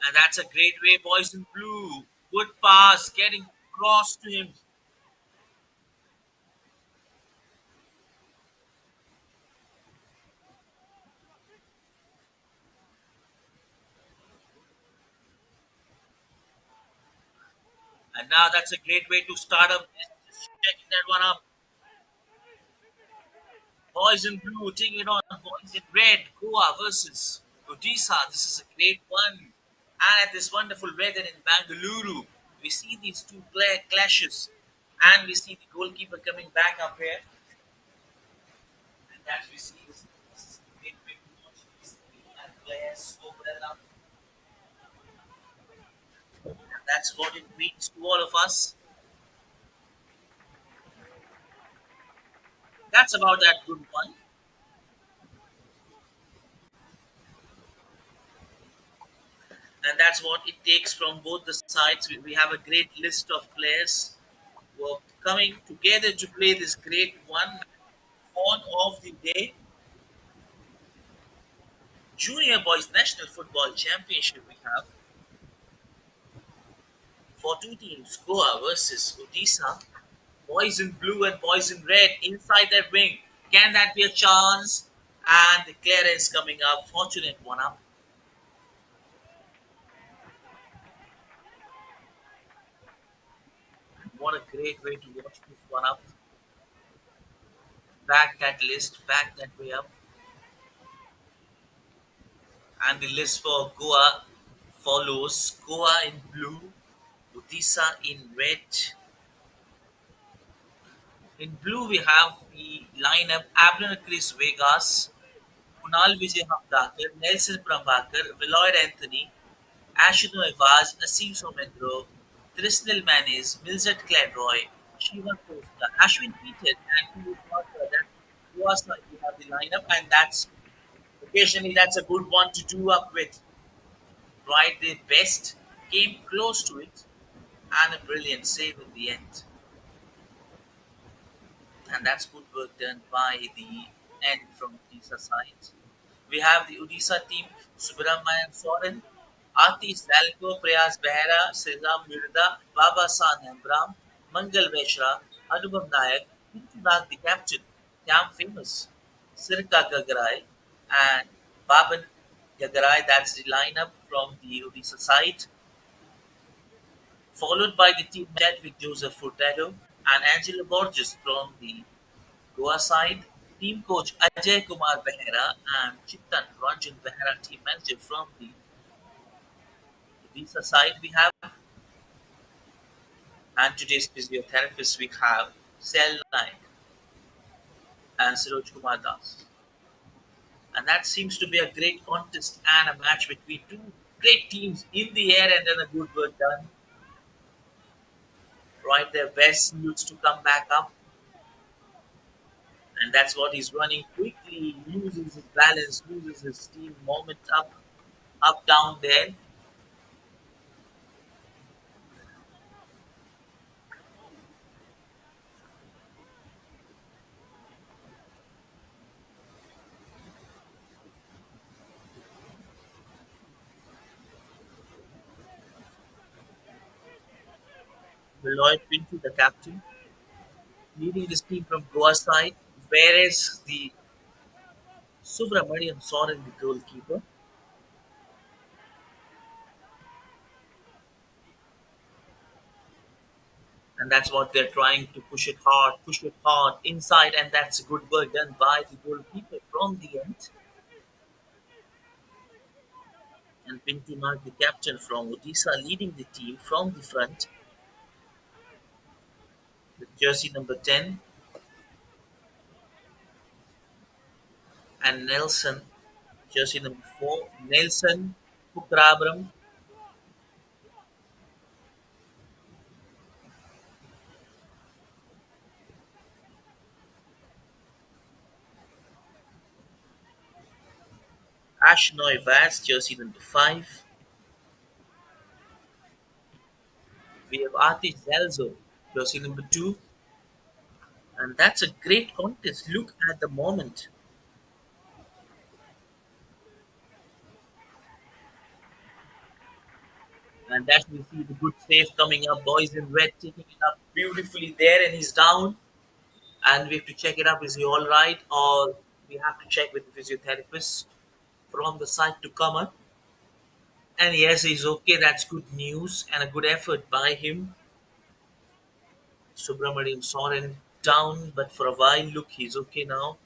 And that's a great way, boys in blue. Good pass, getting cross to him. And now that's a great way to start up. Just checking that one up. Boys in blue taking it on. Boys in red. Goa versus Odisha. This is a great one. And at this wonderful weather in Bengaluru, we see these two clashes. And we see the goalkeeper coming back up here. And that we see is a great way to watch these and players so well up. And that's what it means to all of us. That's about that good one. And that's what it takes from both the sides. We have a great list of players who are coming together to play this great one on of the day Junior Boys National Football Championship. We have for two teams, Goa versus Odisha. Boys in blue and boys in red inside that wing. Can that be a chance? And the clearance coming up. Fortunate one up. What a great way to watch this one up. Back that list, back that way up. And the list for Goa follows Goa in blue, Odisha in red. In blue, we have the lineup Abner Chris Vegas, Kunal Vijay Hamdakar, Nelson Prabhakar, Veloyd Anthony, Ashino Evaz, Asim Somendro, Trisnell Manes, Milzet Cladroy, Shiva Costa, Ashwin Peter, and Piyush Mathur. That's Goa side. We have the lineup, and that's occasionally that's a good one to do up with. Tried their best, came close to it, and a brilliant save in the end. And that's good work done by the end from Odisha side. We have the Odisha team, Subramanian Soren, Atish Salko, Prayas Behra, Sridham Mirda, Baba San Hembram, Mangal Veshra, Anubhav Nayak, Pintu Nag the captain, Jam famous, Sirka Gagarai, and Baban Gagarai. That's the lineup from the Odisha side, followed by the team Chadwick Joseph Furtado and Angelo Borges from the Goa side. Team coach Ajay Kumar Behera and Chitan Ranjan Behera, team manager from the Odisha side we have, and today's physiotherapists we have Sel Naik and Siroj Kumar Das. And that seems to be a great contest and a match between two great teams in the air and then a good work done. Right, their best needs to come back up, and that's what he's running quickly, loses his balance, loses his steam, moment up, up, down there. Lloyd Pinto, the captain, leading this team from Goa side, whereas the Subramaniam Soren, the goalkeeper, and that's what they're trying to push it hard inside, and that's good work done by the goalkeeper from the end. And Pinto Nag, the captain from Odisha, leading the team from the front with jersey number 10, and Nelson, jersey number 4, Nelson Pukrabram, Ashnoy Vaz, jersey number 5. We have Atish Zalzo, jersey number 2. And that's a great contest. Look at the moment. And that's we see the good save coming up. Boys in red taking it up beautifully there, and he's down. And we have to check it up. Is he all right? Or we have to check with the physiotherapist from the side to come up. And yes, he's okay. That's good news and a good effort by him. Subramaniam Soren down, but for a while, look, he's okay now.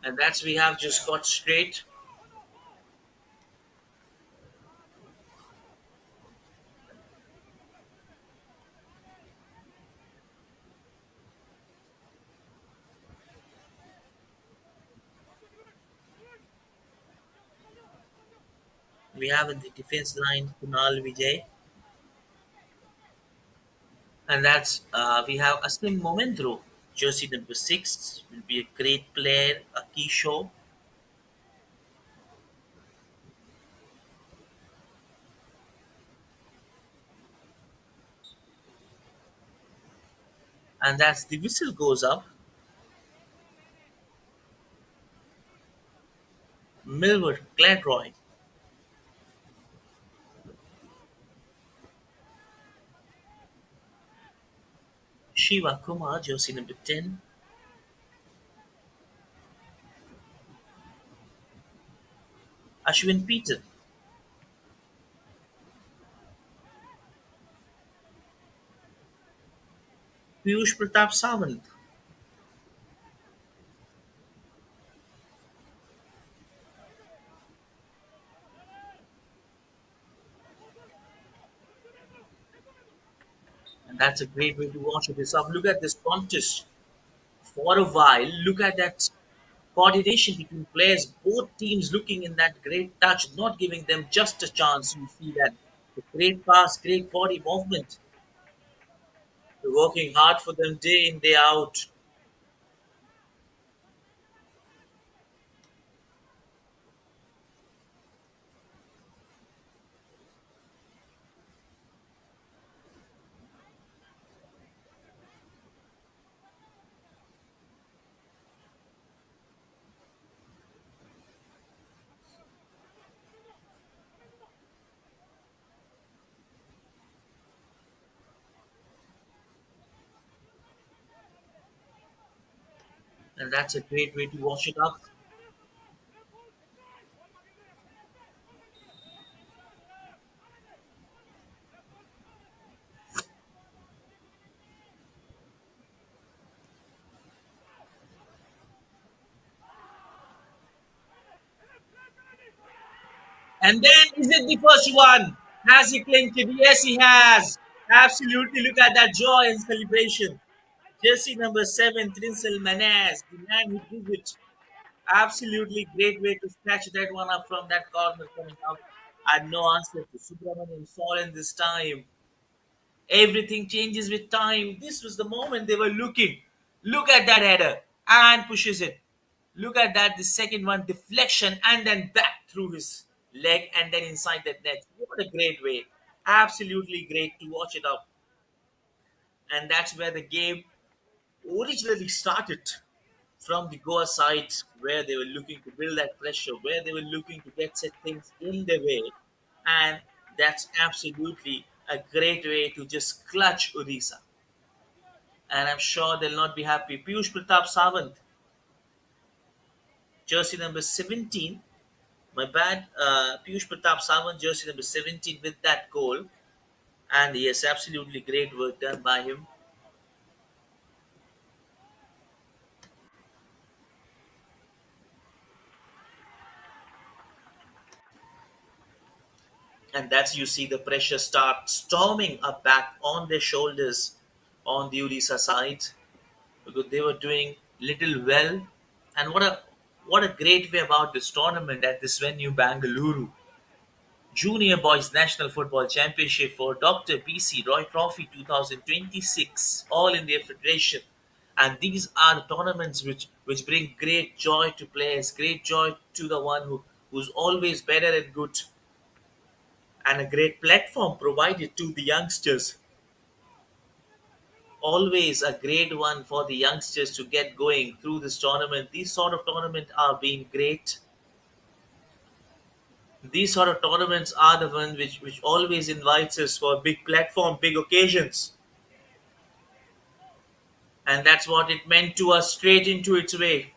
And that's we have just got straight. We have in the defense line Kunal Vijay, and that's we have Aslim Momendro, jersey number 6, will be a great player, a key show, and that's the whistle goes up. Milward Gladroy, Shiva Kumar, jersey number 10, Ashwin Peter, Piyush Pratap Sawant, and that's a great way to watch this up. Look at this contest for a while. Look at that coordination between players, both teams looking in that great touch, not giving them just a chance. You see that the great pass, great body movement. working hard for them day in, day out. And that's a great way to wash it up. And then, is it the first one? Has he clinched it? Yes, he has. Absolutely. Look at that joy and celebration. Jersey number 7, Trinsel Manes, the man who did it. Absolutely great way to snatch that one up from that corner coming out. And no answer to Subramanian Soren this time. Everything changes with time. This was the moment they were looking. Look at that header and pushes it. Look at that. The second one, deflection and then back through his leg and then inside the net. What a great way. Absolutely great to watch it up. And that's where the game originally started, from the Goa side, where they were looking to build that pressure, where they were looking to get set things in their way. And that's absolutely a great way to just clutch Odisha. And I'm sure they'll not be happy. Piyush Pratap Sawant, jersey number 17. My bad. Piyush Pratap Sawant, jersey number 17, with that goal. And yes, absolutely great work done by him. And that's, you see the pressure start storming up back on their shoulders on the Odisha side, because they were doing little well. And what a great way about this tournament at this venue, Bengaluru. Junior Boys National Football Championship for Dr. BC Roy Trophy 2026, all India Federation. And these are the tournaments which bring great joy to players, great joy to the one who's always better and good, and a great platform provided to the youngsters. Always a great one for the youngsters to get going through this tournament. These sort of tournaments are being great. These sort of tournaments are the one which always invites us for big platform, big occasions. And that's what it meant to us straight into its way.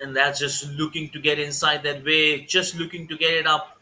And that's just looking to get inside that way, just looking to get it up.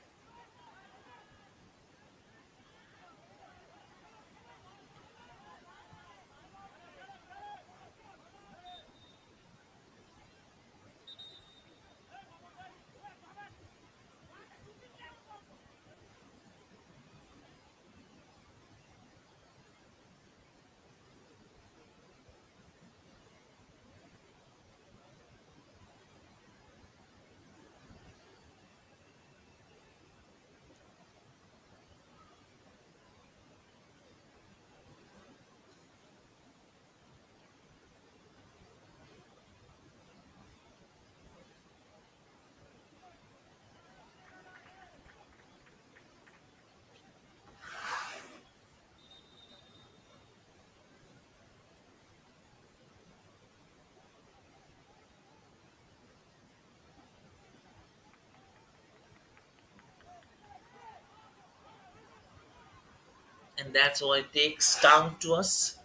And that's what it takes down to us.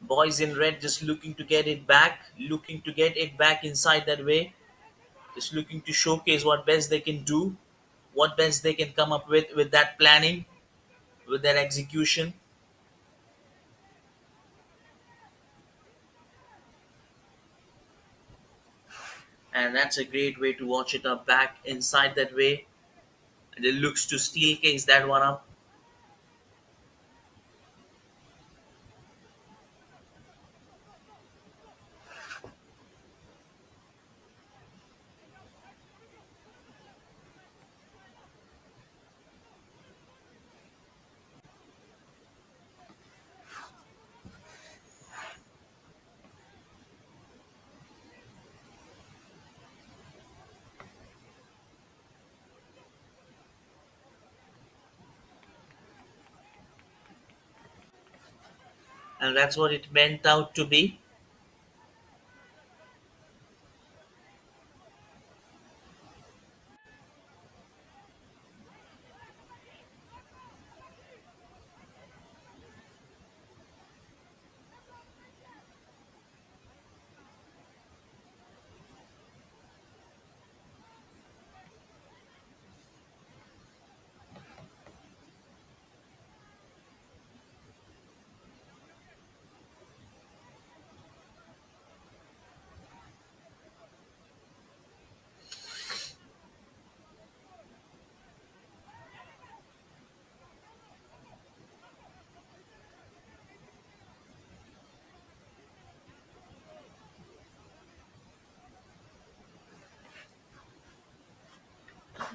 Boys in red just looking to get it back, looking to get it back inside that way, just looking to showcase what best they can do, what best they can come up with that planning, with that execution. And that's a great way to watch it up back inside that way. And it looks to steel case that one up. and that's what it meant out to be.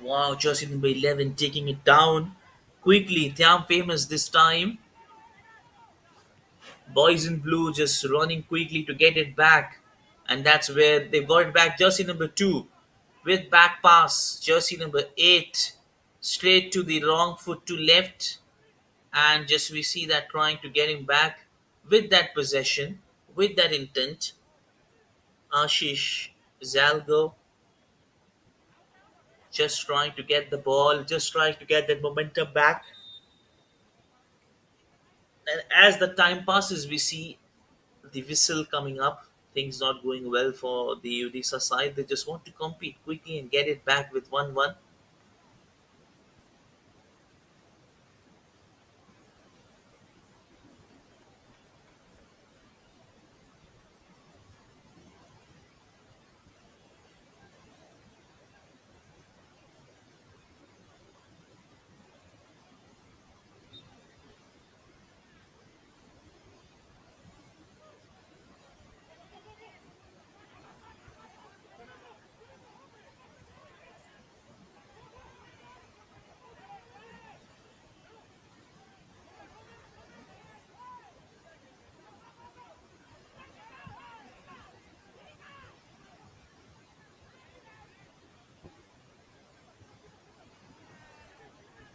Wow, jersey number 11 taking it down quickly. Damn famous this time. Boys in blue just running quickly to get it back. And that's where they got it back. Jersey number 2 with back pass. Jersey number 8 straight to the wrong foot to left. And just we see that trying to get him back with that possession, with that intent. Ashish Zalgo just trying to get the ball, just trying to get that momentum back. And as the time passes, we see the whistle coming up. Things not going well for the Odisha side. They just want to compete quickly and get it back with 1-1.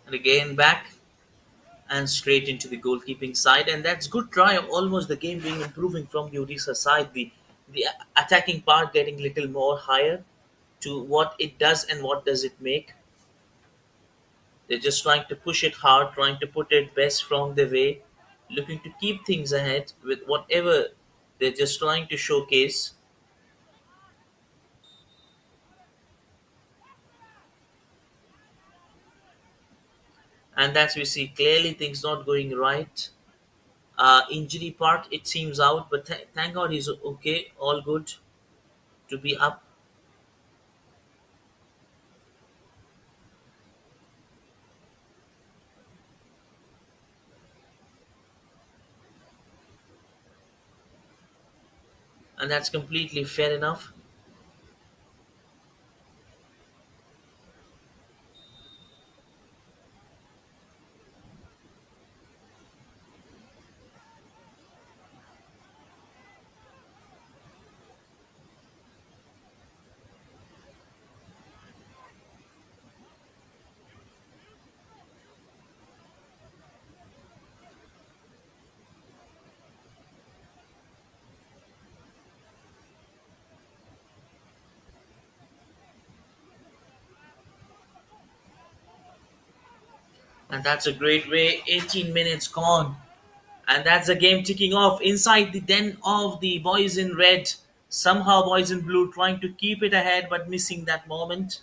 And again back and straight into the goalkeeping side. And that's good try. Almost the game being improving from the Odisha side. The attacking part getting little more higher to what it does and what does it make. They're just trying to push it hard, trying to put it best from their way, looking to keep things ahead with whatever they're just trying to showcase. And that's we see clearly things not going right. Injury part, it seems out, but thank God he's okay, all good to be up. And that's completely fair enough. And that's a great way. 18 minutes gone. And that's the game ticking off inside the den of the boys in red. Somehow, boys in blue trying to keep it ahead but missing that moment.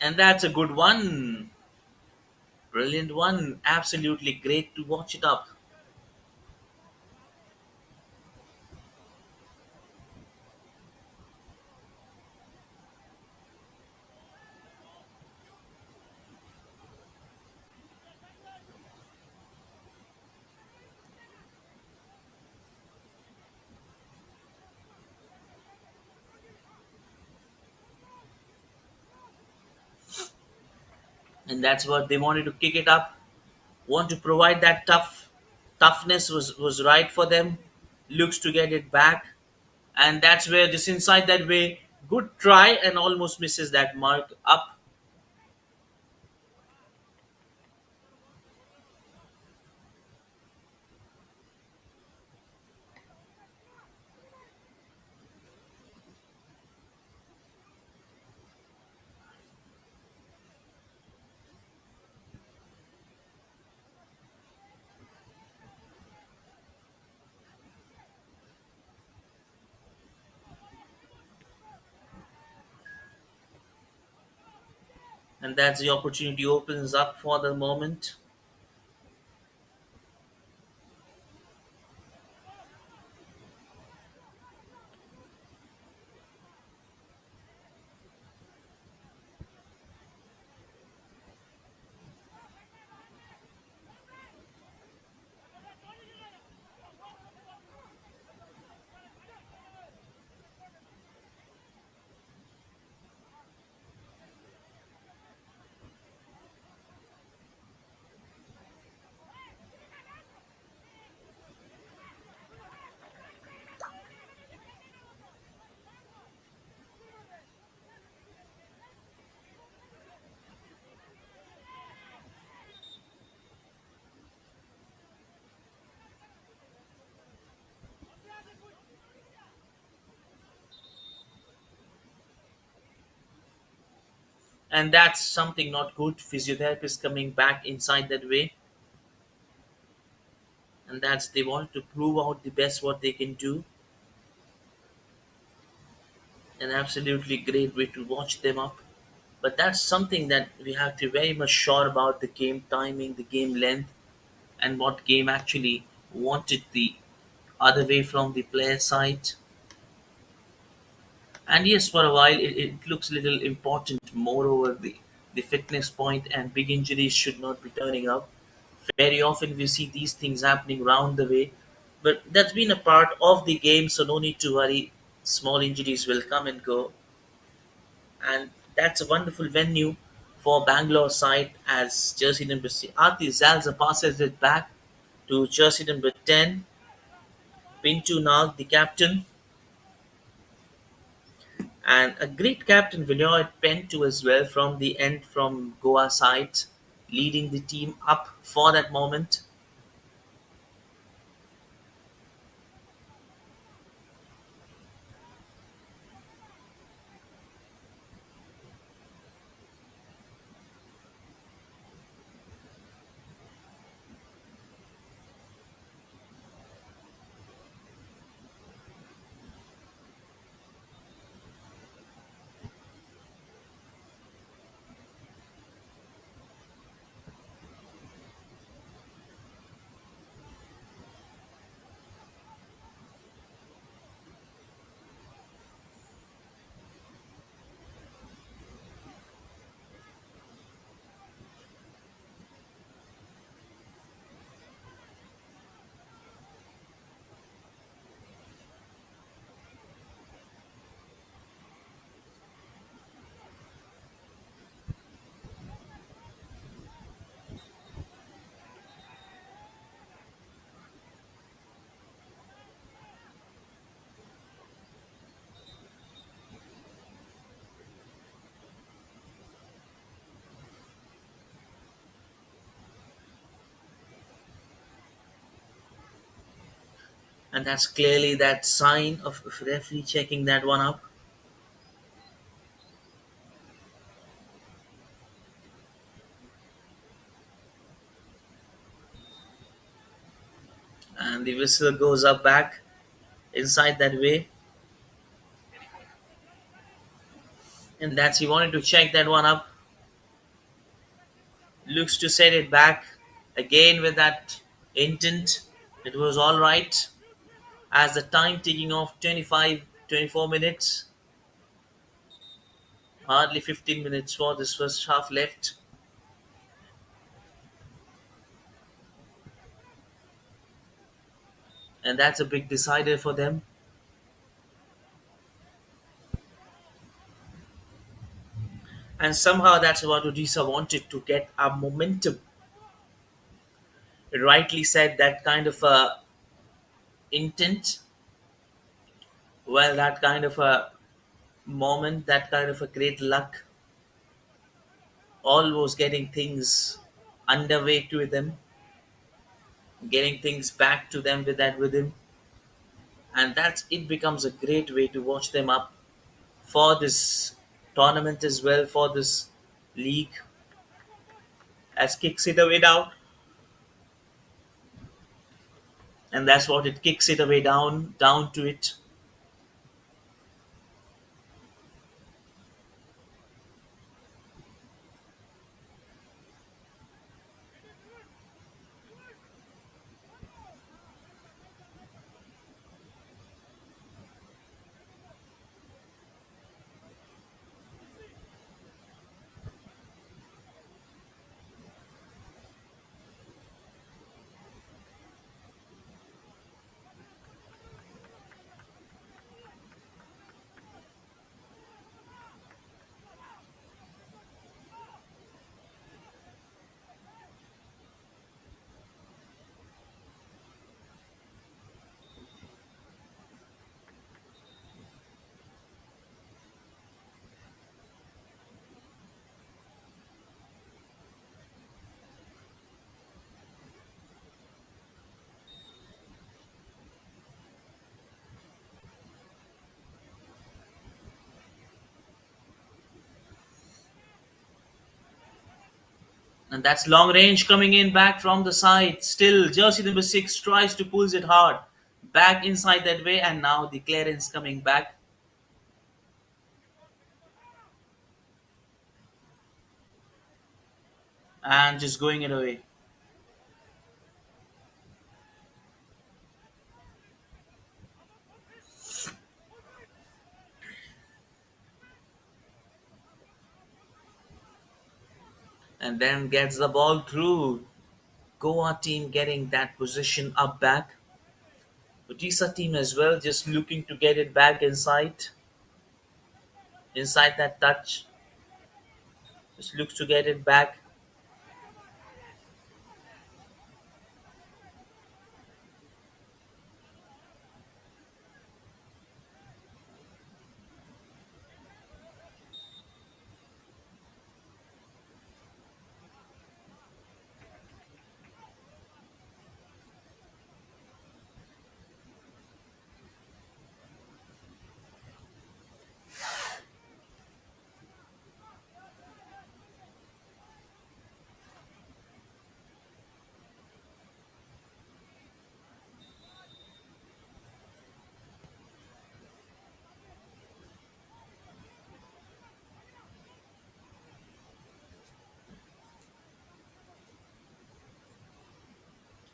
And that's a good one. Brilliant one. Absolutely great to watch it up. and that's what they wanted to kick it up. Want to provide that toughness was right for them. Looks to get it back, and that's where this inside that way. Good try and almost misses that mark up. And that's the opportunity opens up for the moment. And that's something not good. Physiotherapist coming back inside that way, and that's they want to prove out the best what they can do. An absolutely great way to watch them up. But that's something that we have to very much sure about the game timing, the game length, and what game actually wanted the other way from the player side. And yes, for a while it looks a little important. Moreover, the fitness point and big injuries should not be turning up. Very often we see these things happening round the way, but that's been a part of the game, so no need to worry. Small injuries will come and go, and that's a wonderful venue for Bangalore side as jersey number Ati Zalza passes it back to jersey number 10, Pintu Nag, the captain, and a great captain Vinod Pentu as well from the end from Goa side, leading the team up for that moment. And that's clearly that sign of referee checking that one up. And the whistle goes up back inside that way, and that's he wanted to check that one up. Looks to set it back again with that intent. It was all right as the time ticking off 25-24 minutes, hardly 15 minutes for this first half left, and that's a big decider for them. And somehow that's what Odisha wanted to get a momentum. It rightly said that kind of a intent, well, that kind of a moment, that kind of a great luck, all was getting things underway to them, getting things back to them with that rhythm, and that's it becomes a great way to watch them up for this tournament as well, for this league, as kicks it away down, and that's what it kicks it away down to it. And that's long range coming in back from the side. Still, jersey number 6 tries to pulls it hard. Back inside that way, and now the clearance coming back and just going it away. And then gets the ball through. Goa team getting that position up back. Odisha team as well, just looking to get it back inside that touch. Just looks to get it back.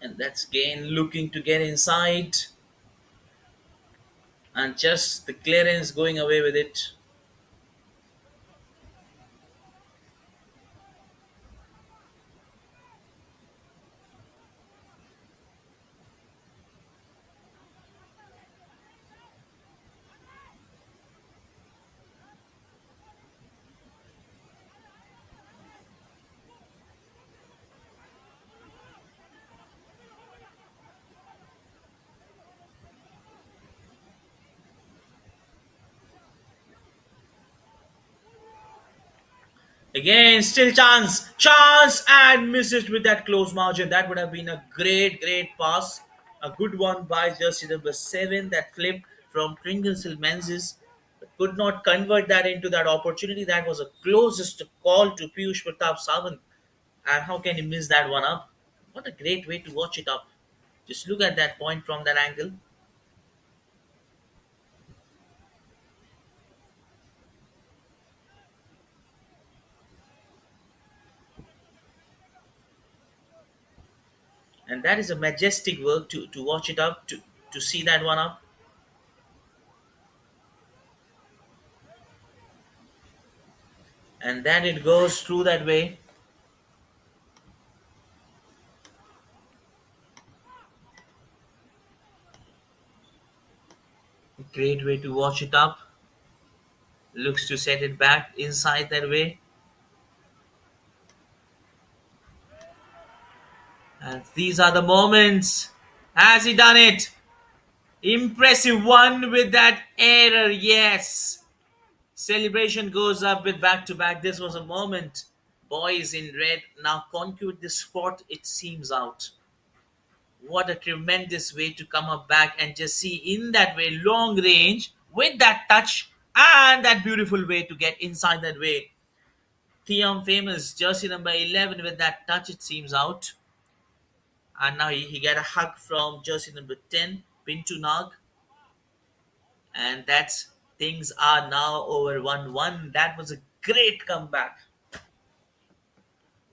And that's again looking to get inside. And just the clearance going away with it. Again, still chance, and misses with that close margin. That would have been a great pass. A good one by jersey number 7 that flipped from Pringles Menzies. But could not convert that into that opportunity. That was a closest call to Piyush Pratap Sawant. And how can he miss that one up? What a great way to watch it up. Just look at that point from that angle. And that is a majestic work to watch it up, to see that one up. And then it goes through that way. Great way to watch it up. Looks to set it back inside that way. And these are the moments. Has he done it? Impressive one with that error, yes. Celebration goes up with back to back. This was a moment. Boys in red now conquered the spot, it seems out. What a tremendous way to come up back and just see in that way, long range, with that touch and that beautiful way to get inside that way. Theon famous, jersey number 11 with that touch, it seems out. And now he got a hug from jersey number 10, Pintu Nag. And that's things are now over 1-1. That was a great comeback.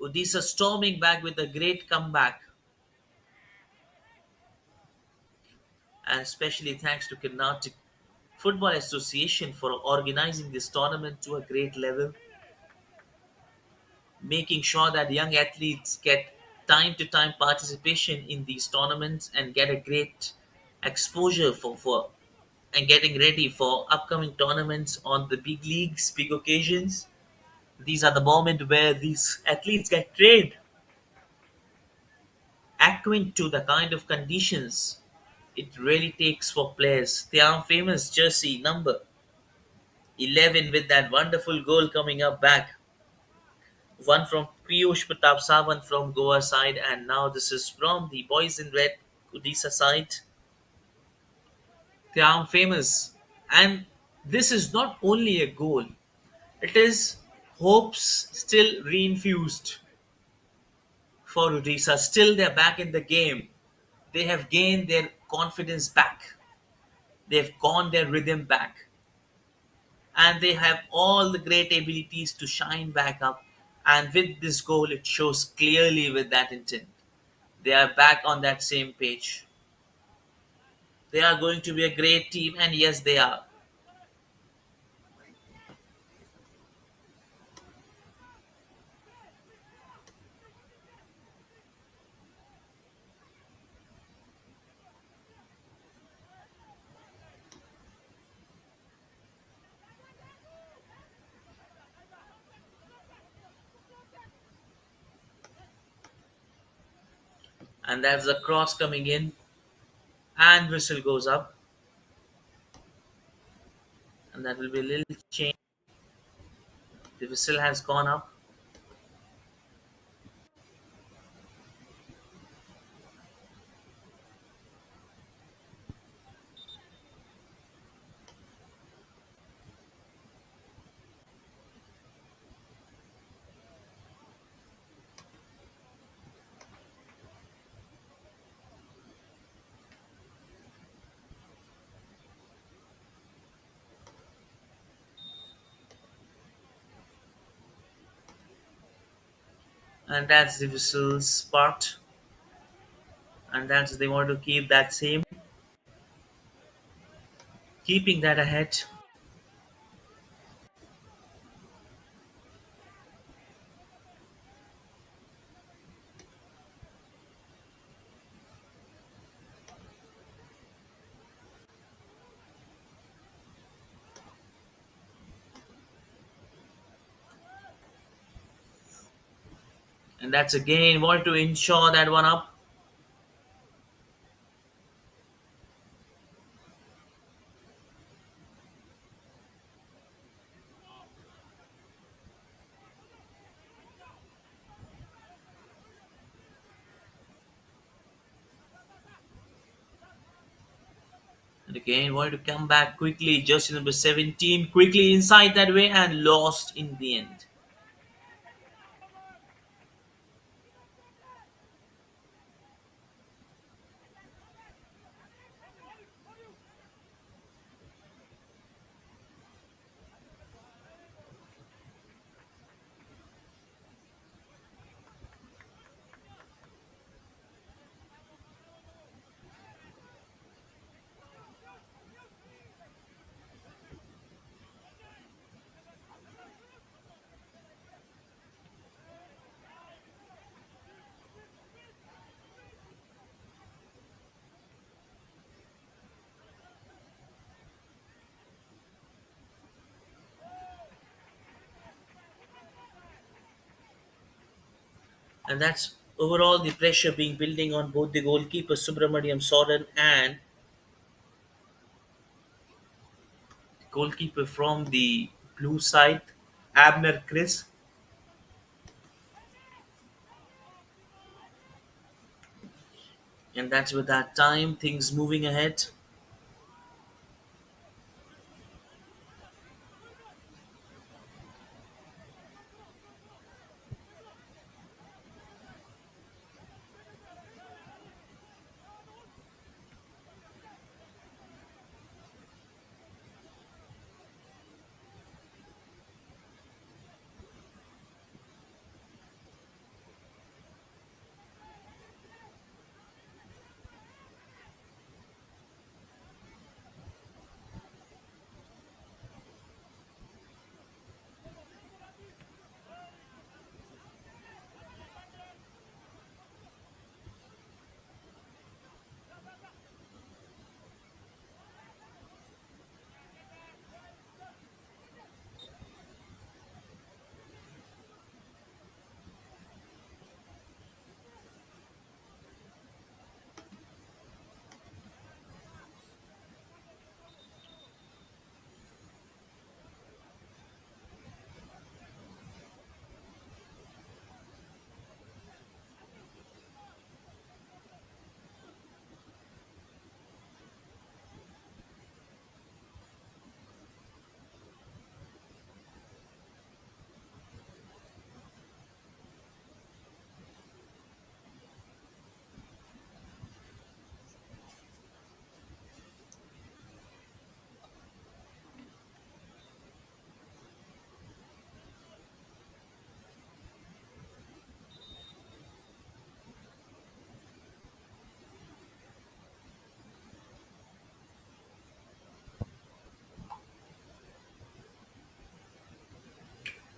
Odisha storming back with a great comeback. And especially thanks to Karnataka Football Association for organizing this tournament to a great level, making sure that young athletes get time to time participation in these tournaments and get a great exposure for and getting ready for upcoming tournaments on the big leagues, big occasions. These are the moment where these athletes get trained according to the kind of conditions it really takes for players. They are famous jersey number 11 with that wonderful goal coming up back. One from Piyush Pratap Sawant from Goa side, and now this is from the boys in red Odisha side. They are famous, and this is not only a goal; it is hopes still reinfused for Odisha. Still, they're back in the game. They have gained their confidence back. They've gone their rhythm back, and they have all the great abilities to shine back up. And with this goal, it shows clearly with that intent. They are back on that same page. They are going to be a great team, and yes, they are. And that's the cross coming in, and whistle goes up, and that will be a little change. The whistle has gone up, and that's the whistle's part, and that's they want to keep that same, keeping that ahead. And that's again want to ensure that one up. And again want to come back quickly. Jersey number 17 quickly inside that way and lost in the end. And that's Overall, the pressure being building on both the goalkeeper Subramaniam Soren and goalkeeper from the blue side, Abner Chris. And that's with that time, things moving ahead.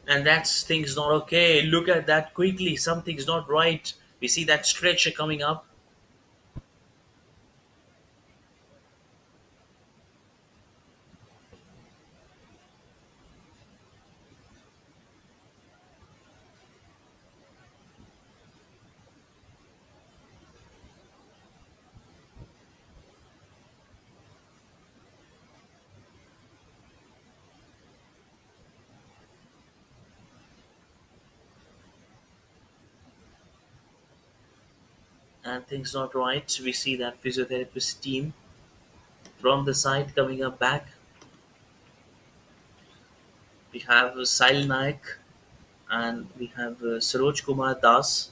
And that's things not okay. Look at that quickly. Something's not right. We see that stretcher coming up, and things not right. We see that physiotherapist team from the side coming up back. We have Sail Naik and we have Saroj Kumar Das,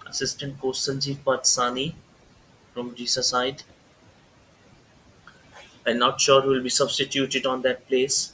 assistant coach Sanjeev Patsani from Odisha side. I'm not sure who will be substituted on that place.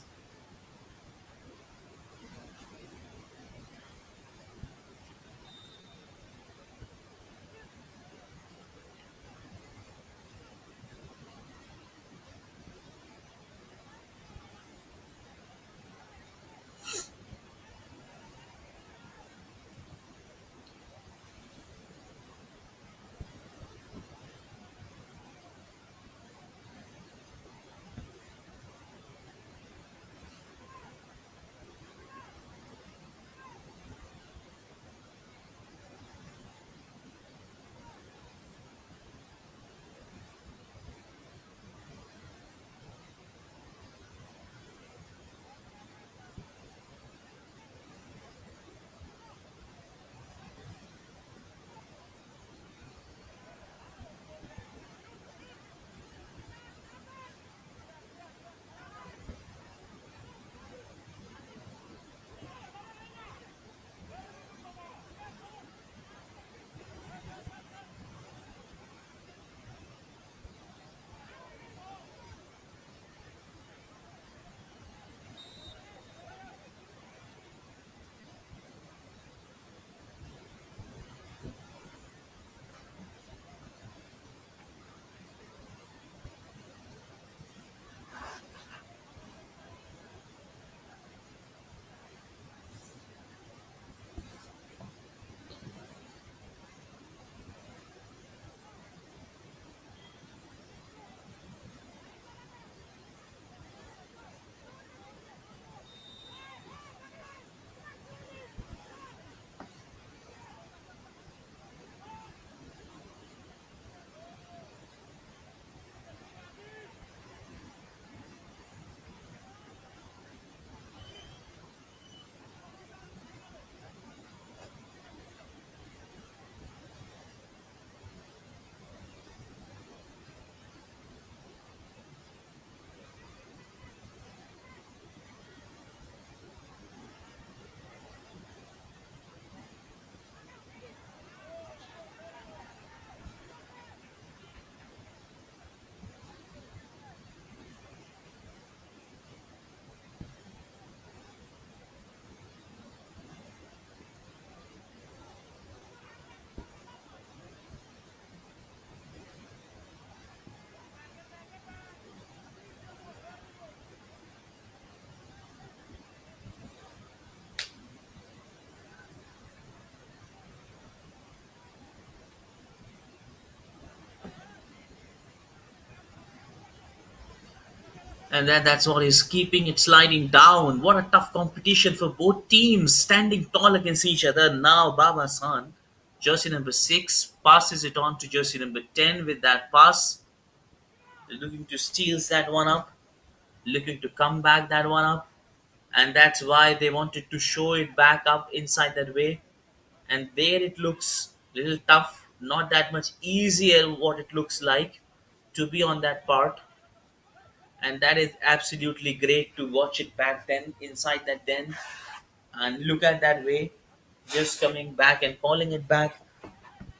And that's what is keeping it sliding down. What a tough competition for both teams, standing tall against each other. Now Baba San, jersey number 6, passes it on to jersey number 10 with that pass, looking to steal that one up, looking to come back that one up. And that's why they wanted to show it back up inside that way. And there it looks little tough, not that much easier what it looks like to be on that part. And that is absolutely great to watch it back then inside that den and look at that way, just coming back and calling it back.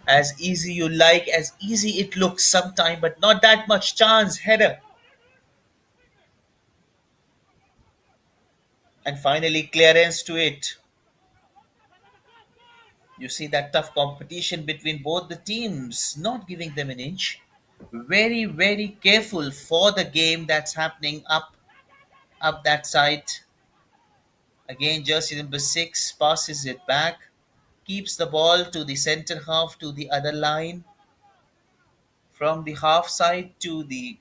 As easy you like, as easy it looks sometime, but not that much chance. Header. And finally clearance to it. You see that tough competition between both the teams, not giving them an inch. Very, very careful for the game that's happening up that side. Again, jersey number 6 passes it back, keeps the ball to the center half to the other line, from the half side to the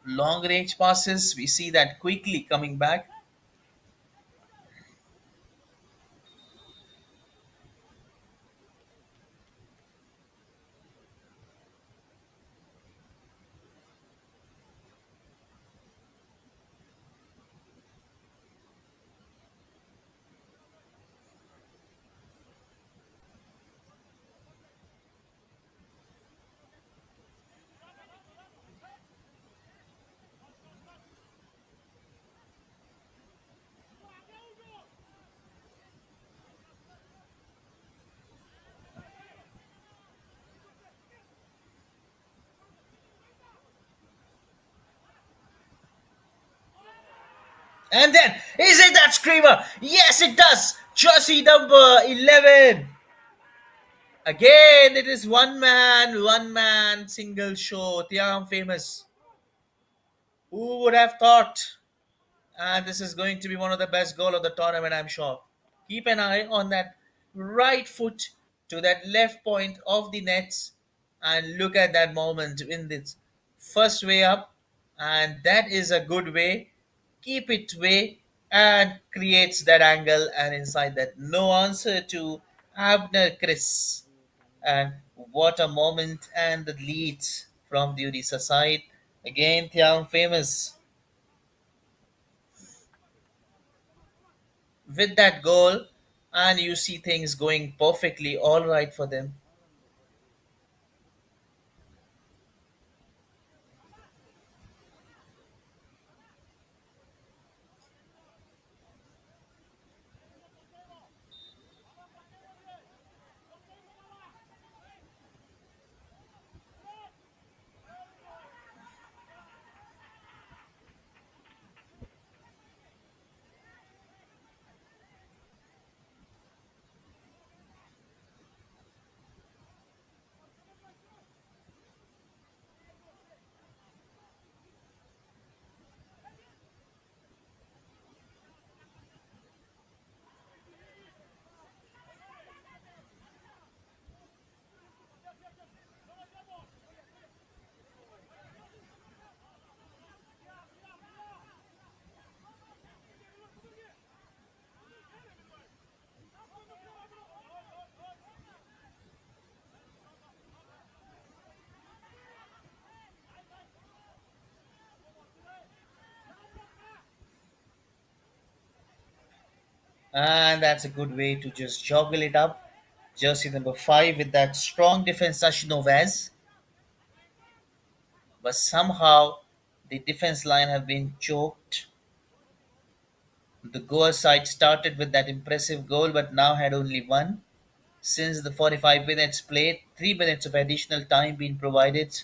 long range passes. We see that quickly coming back. And then, is it that screamer? Yes, it does. Jersey number 11. Again, it is one man, single shot. Yeah, I'm famous. Who would have thought? And this is going to be one of the best goal of the tournament, I'm sure. Keep an eye on that right foot to that left point of the nets and look at that moment in this first way up. And that is a good way. Keep it way and creates that angle and inside that no answer to Abner Chris. And what a moment and the lead from the Odisha side. Again, Thiam famous with that goal, and you see things going perfectly all right for them. And that's a good way to just joggle it up. Jersey number 5 with that strong defense Sashinovaz, but somehow the defense line have been choked. The Goa side started with that impressive goal but now had only one. Since the 45 minutes played, 3 minutes of additional time being provided.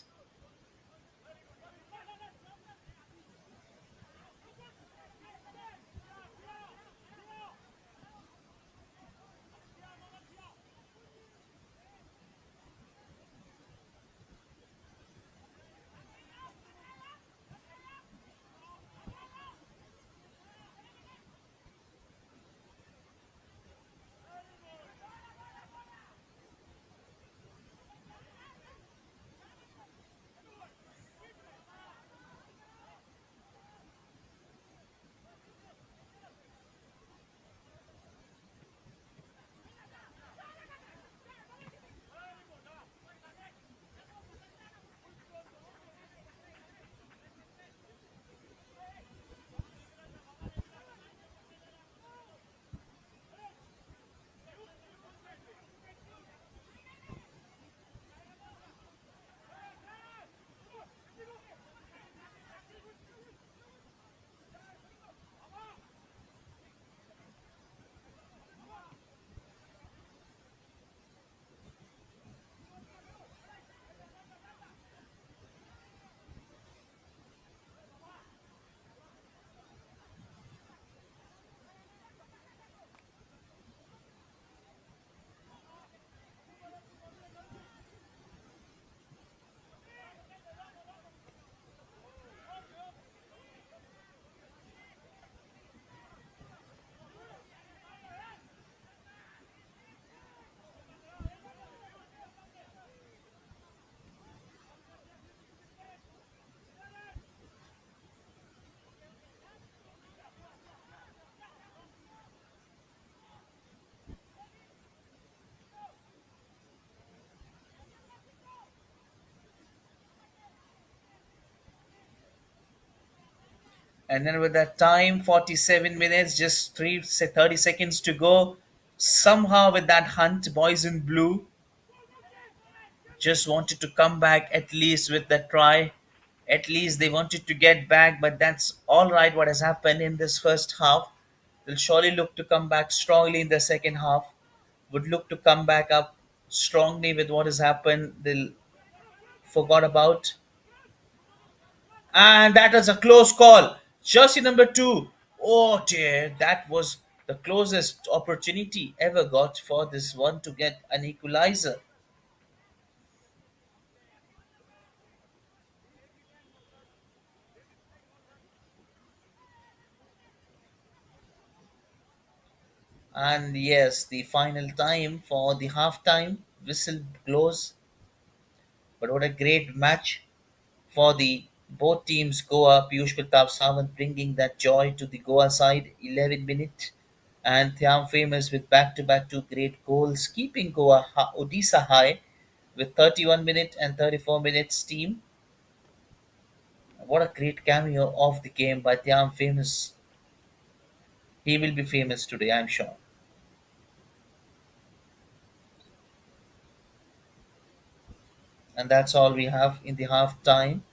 And then with that time, 47 minutes, just 30 seconds to go. Somehow with that hunt, boys in blue just wanted to come back at least with that try. At least they wanted to get back, but that's all right. What has happened in this first half? They'll surely look to come back strongly in the second half. Would look to come back up strongly with what has happened. They'll forgot about, and that is a close call. Jersey number two. Oh dear, that was the closest opportunity ever got for this one to get an equalizer. And yes, the final time for the halftime whistle blows. But what a great match for the both teams. Goa, Piyush Pratap Sawant bringing that joy to the Goa side, 11 minute, and Thiam famous with back-to-back two great goals, keeping Odisha high with 31 minute and 34 minutes team. What a great cameo of the game by Thiam famous. He will be famous today, I'm sure. And that's all we have in the half time.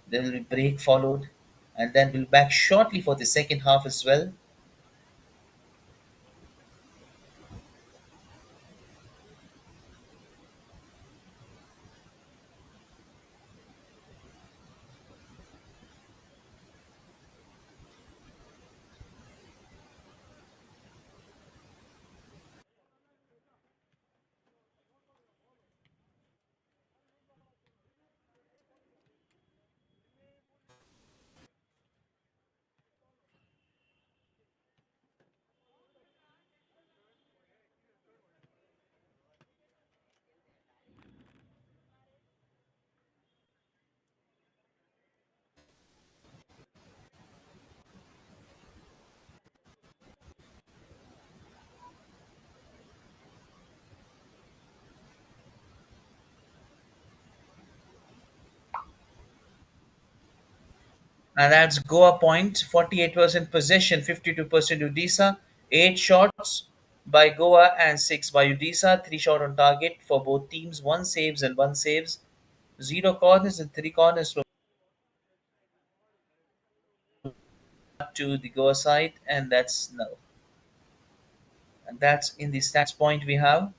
There will be break followed, and then we'll back shortly for the second half as well. And that's Goa point, 48% possession, 52% Odisha, 8 shots by Goa and 6 by Odisha, 3 shot on target for both teams, 1 saves and 1 saves, 0 corners and 3 corners to the Goa side, and that's no. And that's in the stats point we have.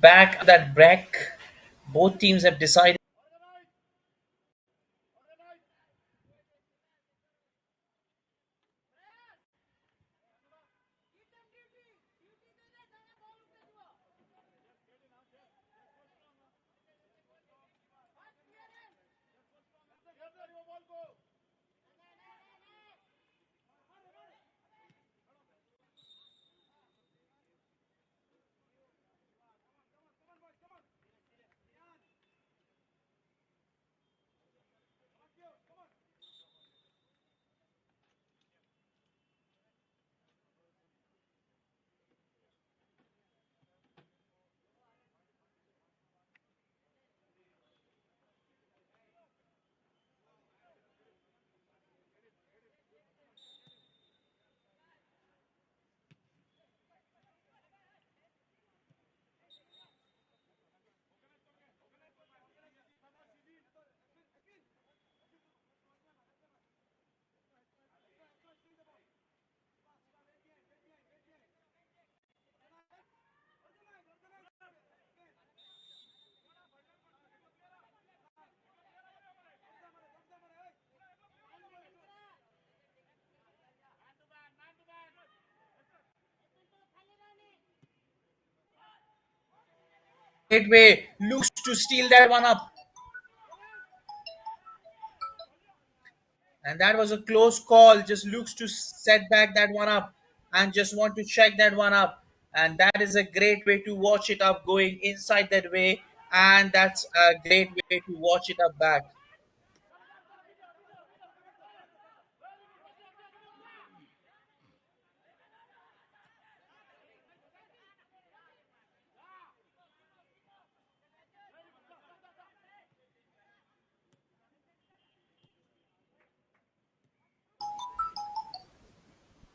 back that break. Both teams have decided. Gateway looks to steal that one up. And that was a close call. Just looks to set back that one up and just want to check that one up. And that is a great way to watch it up going inside that way. And that's a great way to watch it up back.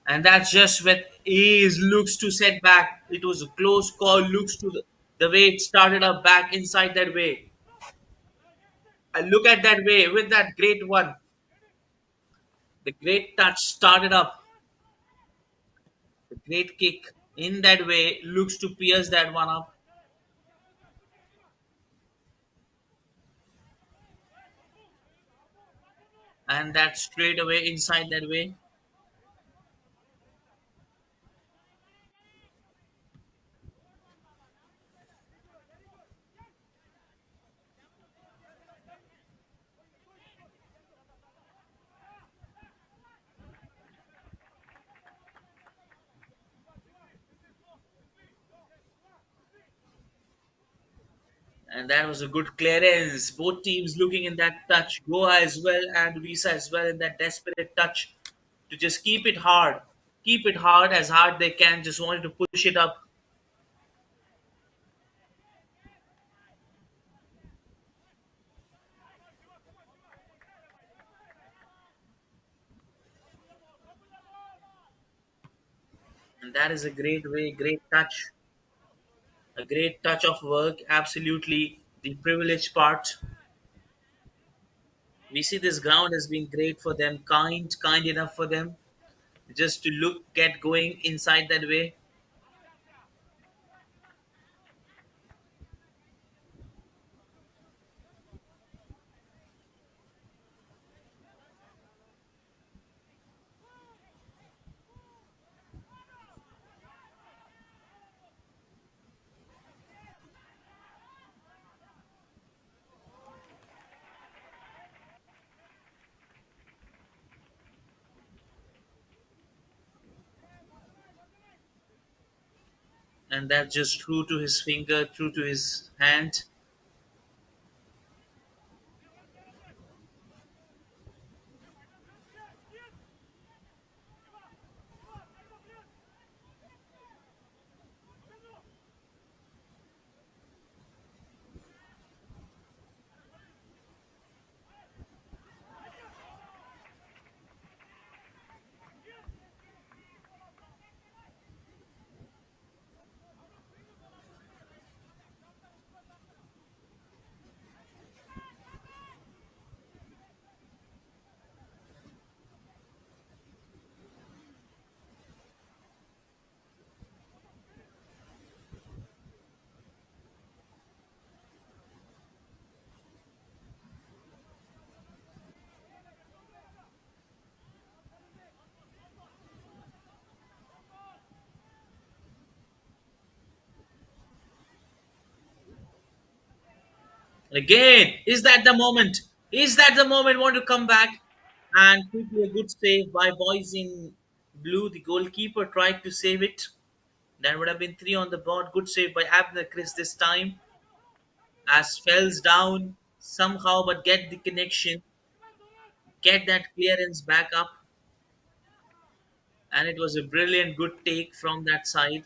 And that's just with ease looks to set back. It was a close call. Looks to the way it started up back inside that way. And look at that way with that great one. The great touch started up. The great kick in that way looks to pierce that one up. And that straight away inside that way. And that was a good clearance. Both teams looking in that touch. Goa as well and Odisha as well in that desperate touch to just keep it hard. Keep it hard as hard they can. Just wanted to push it up. And that is a great way, great touch. A great touch of work. Absolutely the privileged part. We see this ground has been great for them, kind enough for them just to look, get going inside that way. And that's just true to his finger, true to his hand. Again, is that the moment? Is that the moment? Want to come back? And quickly a good save by boys in blue. The goalkeeper tried to save it. That would have been three on the board. Good save by Abner Chris this time. As falls down somehow, but get the connection, get that clearance back up, and it was a brilliant, good take from that side.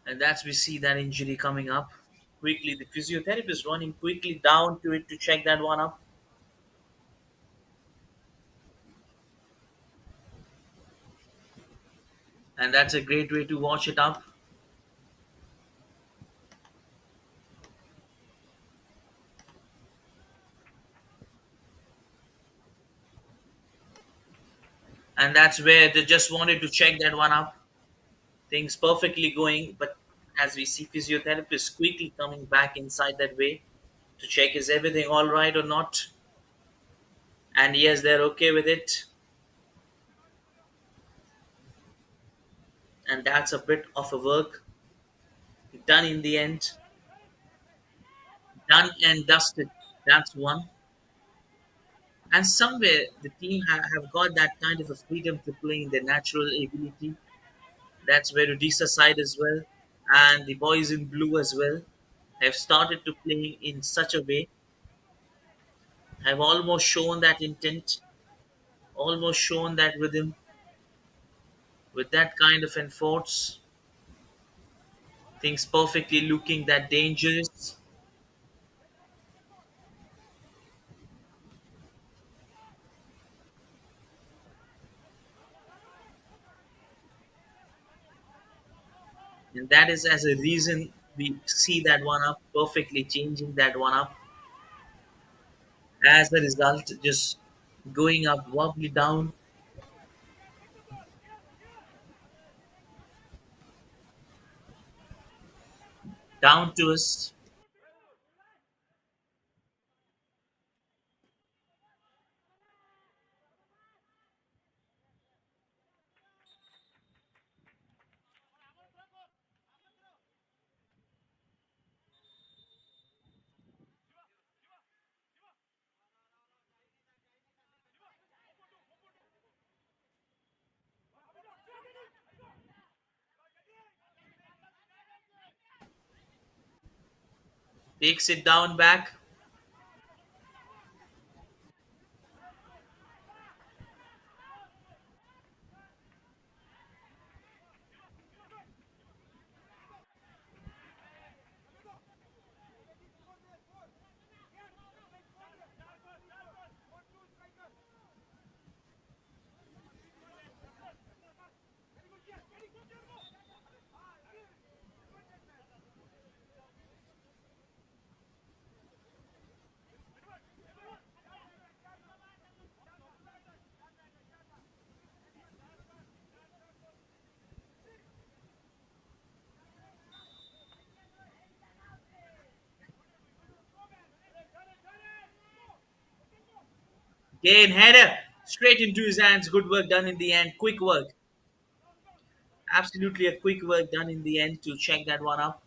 And that's we see that injury coming up. Quickly, the physiotherapist running quickly down to it to check that one up. And that's a great way to watch it up. And that's where they just wanted to check that one up. Things perfectly going, but as we see physiotherapists quickly coming back inside that way to check is everything all right or not. And yes, they're okay with it. And that's a bit of a work done in the end, done and dusted. That's one. And somewhere the team have got that kind of a freedom to play in their natural ability. That's where Odisha side as well, and the boys in blue as well have started to play in such a way, have almost shown that intent, almost shown that rhythm with that kind of enforce. Things perfectly looking that dangerous. And that is as a reason we see that one up perfectly changing that one up. As a result, just going up wobbly down to us. Takes it down back. Again, header straight into his hands. Good work done in the end. Quick work. Absolutely a quick work done in the end to check that one up.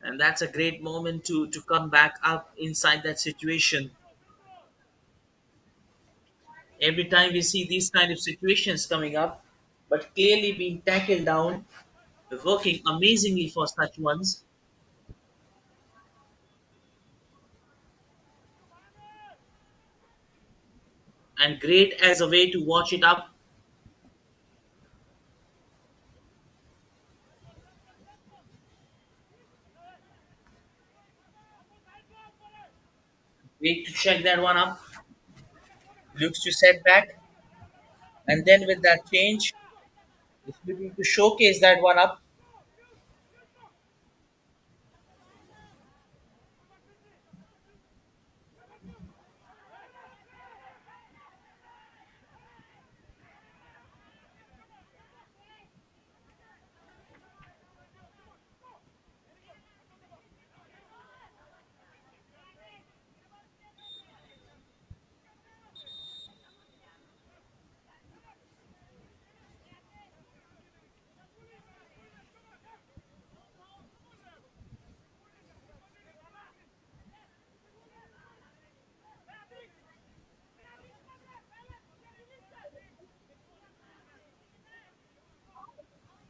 And that's a great moment to come back up inside that situation. Every time we see these kind of situations coming up, but clearly being tackled down, working amazingly for such ones, and great as a way to watch it up. Great to check that one up. Looks to set back, and then with that change, it's looking to showcase that one up.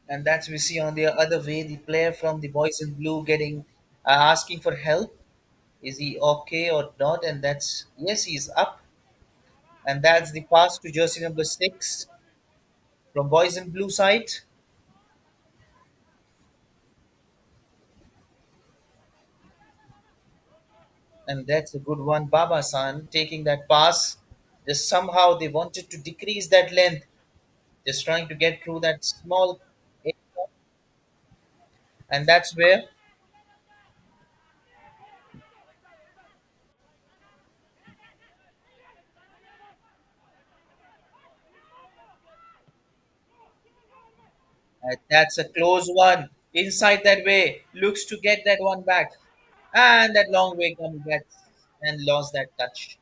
And that's we see on the other way the player from the boys in blue getting asking for help. Is he okay or not? And that's yes, he's up. And that's the pass to jersey number 6 from boys in blue side. And that's a good one. Baba San taking that pass. Just somehow they wanted to decrease that length, just trying to get through that small area. And that's where that's a close one. Inside that way, looks to get that one back. And that long way coming back and lost that touch.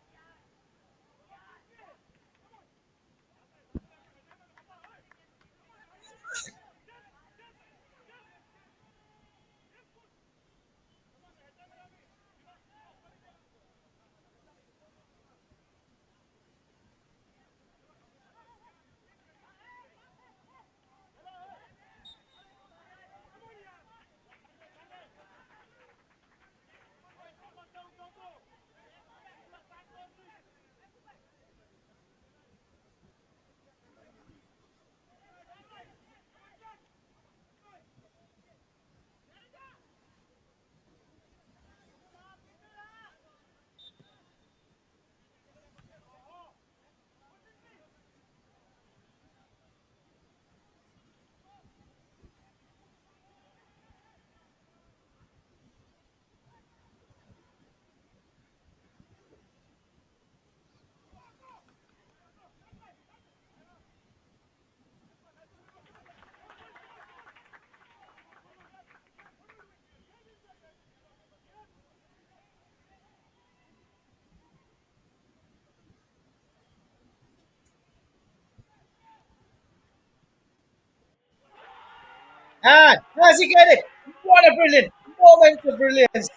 And has he get it? What a brilliant moment of brilliance.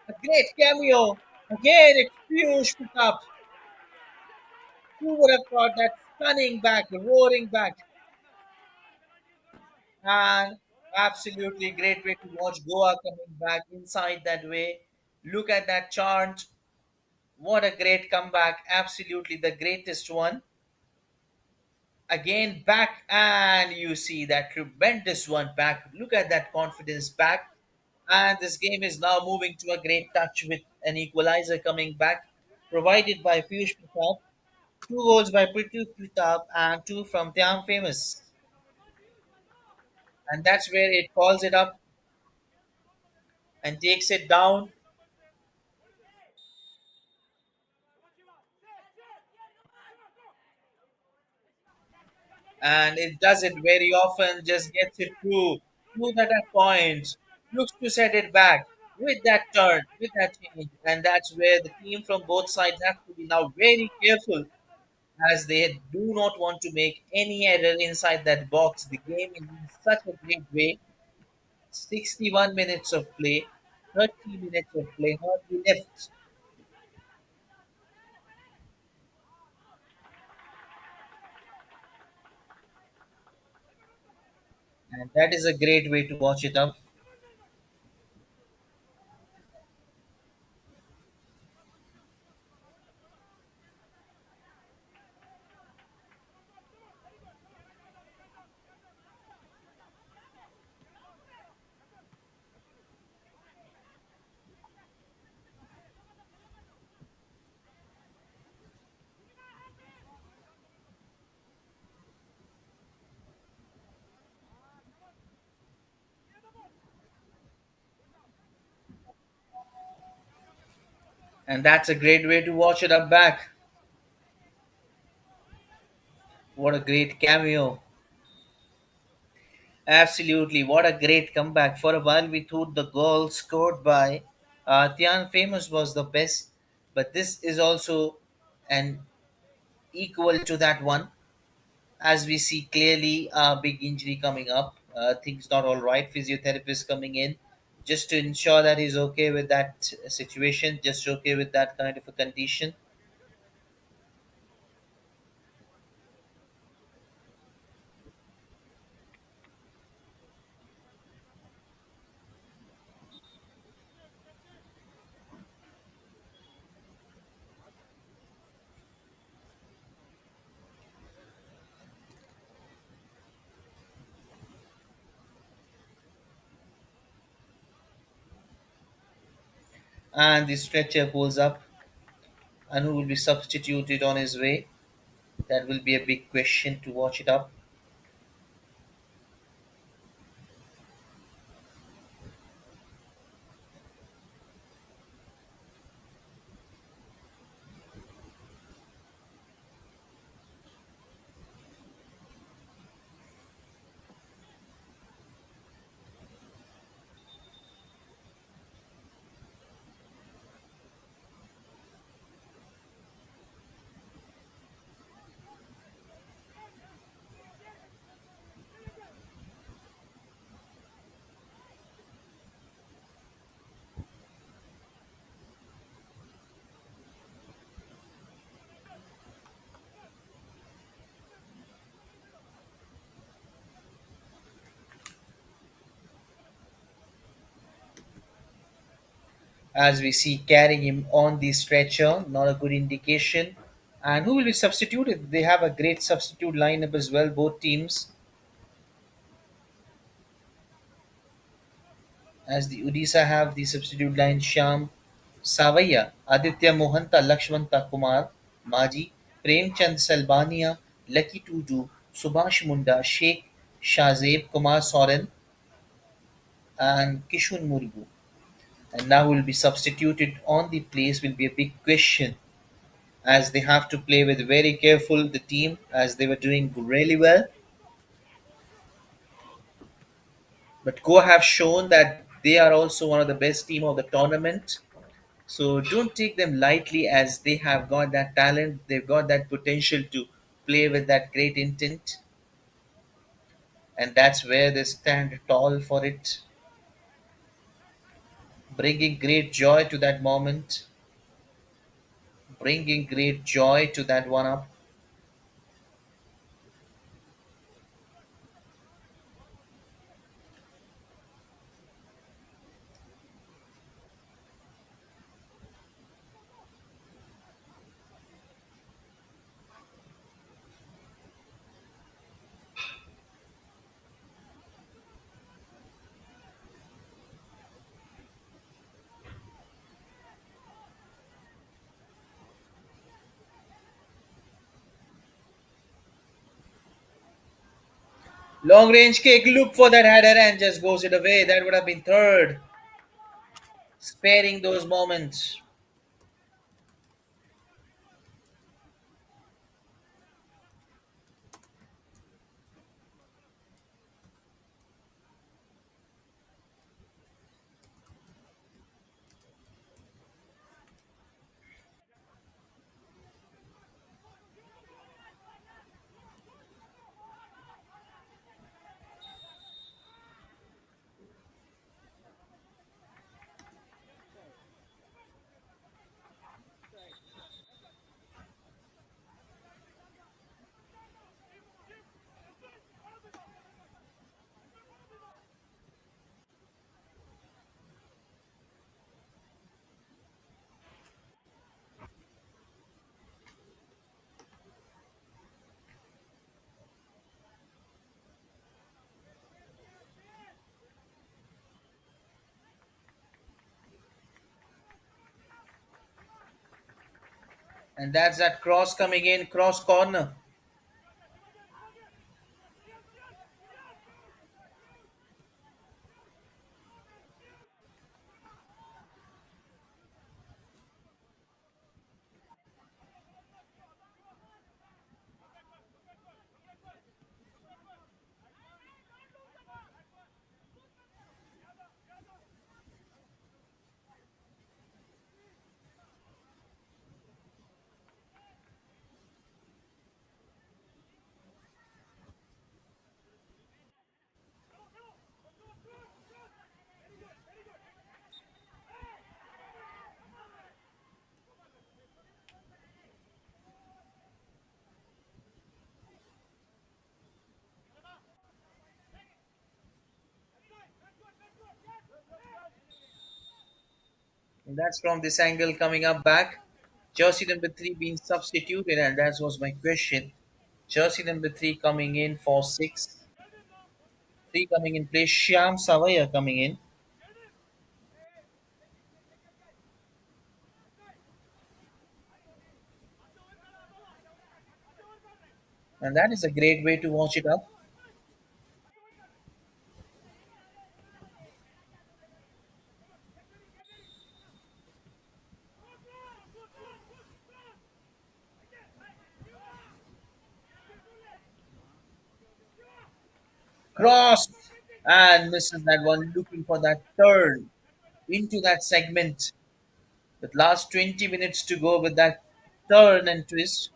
A great cameo. Again, it's Piyush picked up. Who would have thought that stunning back, roaring back, and Absolutely great way to watch Goa coming back inside that way. Look at that chart. What a great comeback. Absolutely the greatest one. Again, back, and you see that tremendous one back. Look at that confidence back. And this game is now moving to a great touch with an equalizer coming back, provided by Piyush Pratap. Two goals by Piyush Pratap and two from Tiam Famous. And that's where it calls it up and takes it down. And it does it very often, just gets it through that at points, looks to set it back with that turn, with that change, and that's where the team from both sides have to be now very careful as they do not want to make any error inside that box. The game is in such a great way. 61 minutes of play, 30 minutes of play, hardly left, and that is a great way to watch it up. And that's a great way to watch it up back. What a great cameo. Absolutely, what a great comeback. For a while, we thought the goal scored by Tian Famous was the best, but this is also an equal to that one. As we see clearly, a big injury coming up. Things not all right. Physiotherapist coming in just to ensure that he's okay with that situation, just okay with that kind of a condition. And the stretcher pulls up, and who will be substituted on his way? That will be a big question to watch it up. As we see carrying him on the stretcher, not a good indication. And who will be substituted? They have a great substitute lineup as well, both teams. As the Odisha have the substitute line Sham Savaya, Aditya Mohanta, Lakshmanta Kumar, Maji, Premchand Salbania, Lucky Tuju, Subhash Munda, Sheikh Shazeb, Kumar Soren, and Kishun Murgu. And now will be substituted on the place will be a big question as they have to play with very careful the team as they were doing really well. But Goa have shown that they are also one of the best team of the tournament. So don't take them lightly as they have got that talent, they've got that potential to play with that great intent, and that's where they stand tall for it, bringing great joy to that moment, bringing great joy to that one up. Long range kick, look for that header and just goes it away. That would have been third, sparing those moments. And that's that cross coming in, cross corner. And that's from this angle coming up back. Jersey number three being substituted, and that was my question. Jersey number three coming in for six. Three coming in place. Shyam Savaya coming in. And that is a great way to watch it up. Cross and misses that one, looking for that turn into that segment. With last 20 minutes to go with that turn and twist.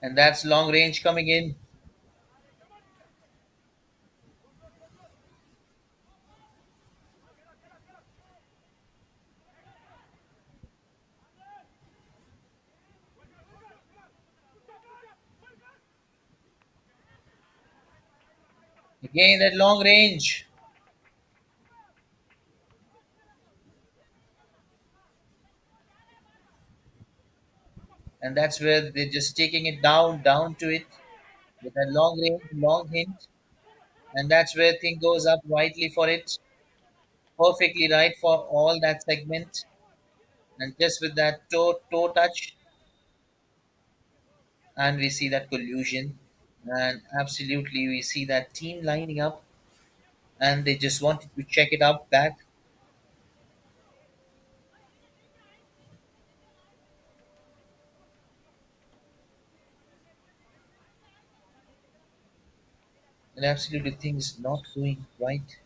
And that's long range coming in. Again, that long range. And that's where they're just taking it down to it with a long range, long hint. And that's where thing goes up rightly for it. perfectly right for all that segment. And just with that toe touch, and we see that collusion. And absolutely, we see that team lining up, and they just wanted to check it out back. And absolutely, things not going right.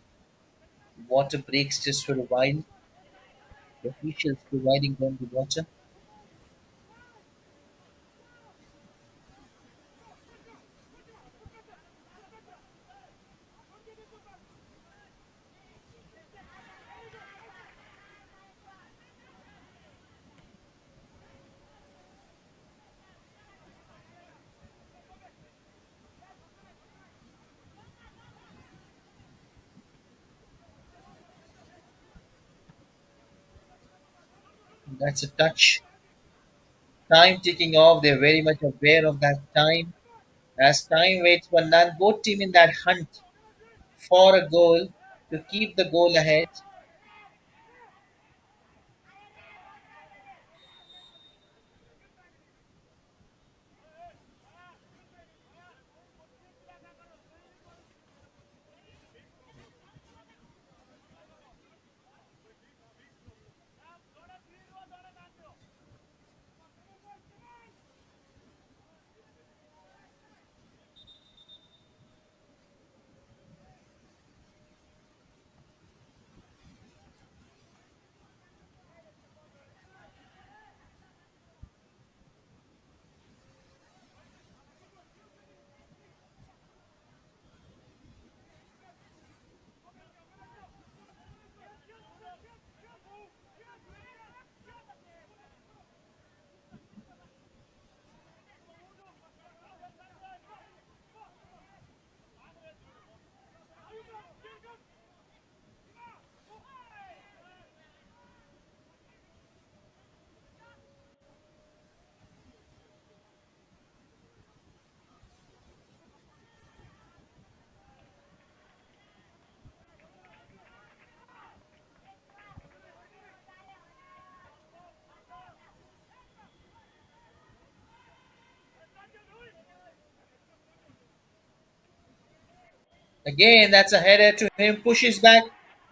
Water breaks just for a while. The officials providing them the water. That's a touch. Time ticking off. They're very much aware of that time. As time waits for none, both team in that hunt for a goal to keep the goal ahead. Again, that's a header to him, pushes back,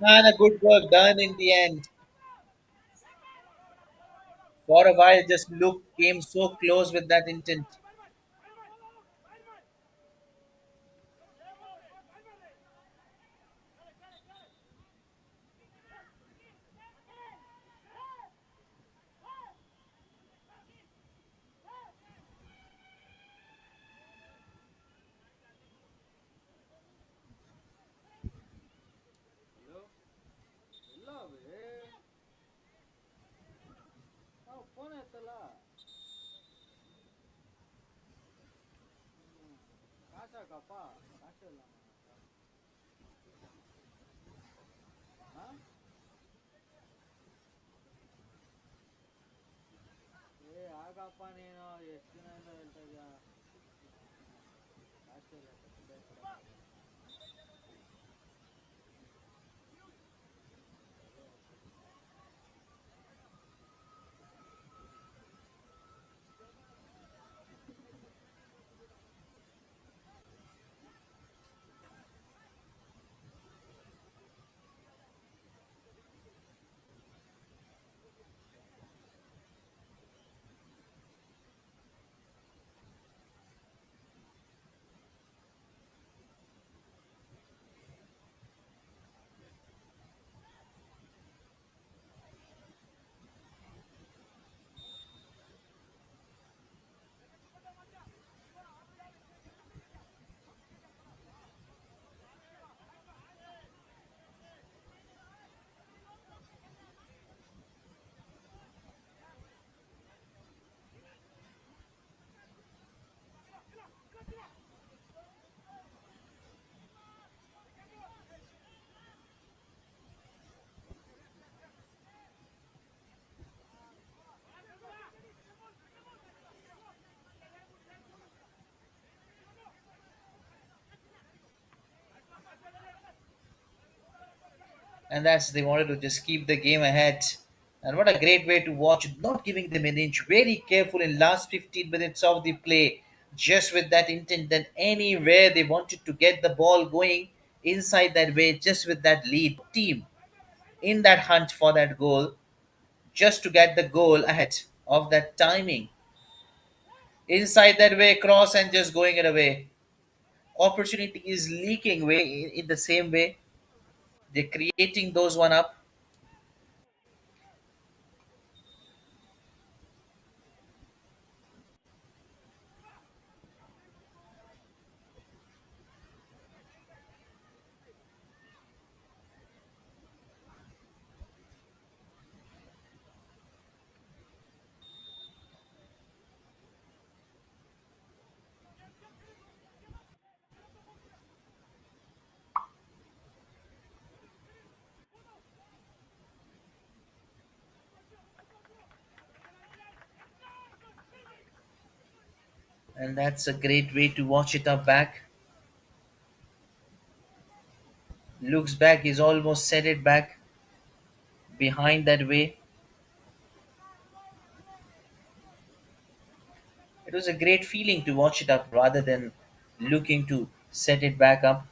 and a good work done in the end. For a while, just look, came so close with that intent. and that's they wanted to just keep the game ahead. And what a great way to watch it, not giving them an inch. Very careful in last 15 minutes of the play, just with that intent that anywhere they wanted to get the ball going inside that way, just with that lead team in that hunt for that goal, just to get the goal ahead of that timing. Inside that way, cross and just going it away. Opportunity is leaking way in the same way. They're creating those one up. And that's a great way to watch it up back. Looks back, is almost set it back behind that way. It was a great feeling to watch it up rather than looking to set it back up.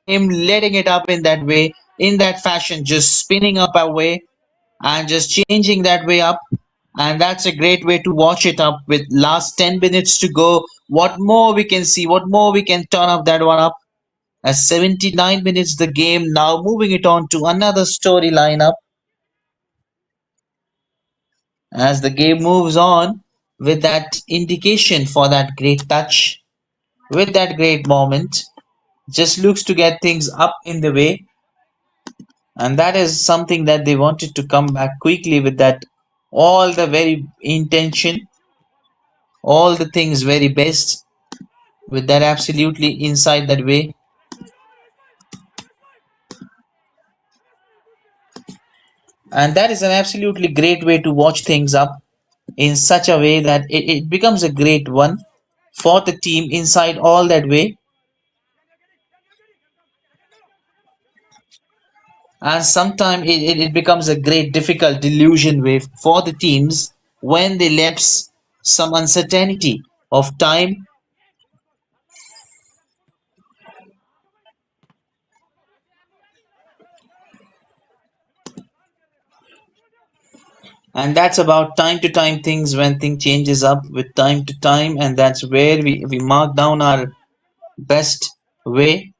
Him letting it up in that way, in that fashion, just spinning up away and just changing that way up. And that's a great way to watch it up with last 10 minutes to go. What more we can see, what more we can turn up that one up. At 79 minutes the game, now moving it on to another storyline up as the game moves on with that indication for that great touch, with that great moment. Just looks to get things up in the way, and that is something that they wanted to come back quickly with that, all the very intention, all the things very best with that absolutely inside that way. And that is an absolutely great way to watch things up in such a way that it becomes a great one for the team inside all that way. And sometimes it becomes a great difficult delusion way for the teams when they lapse some uncertainty of time. And that's about time to time things when thing changes up with time to time, and that's where we mark down our best way.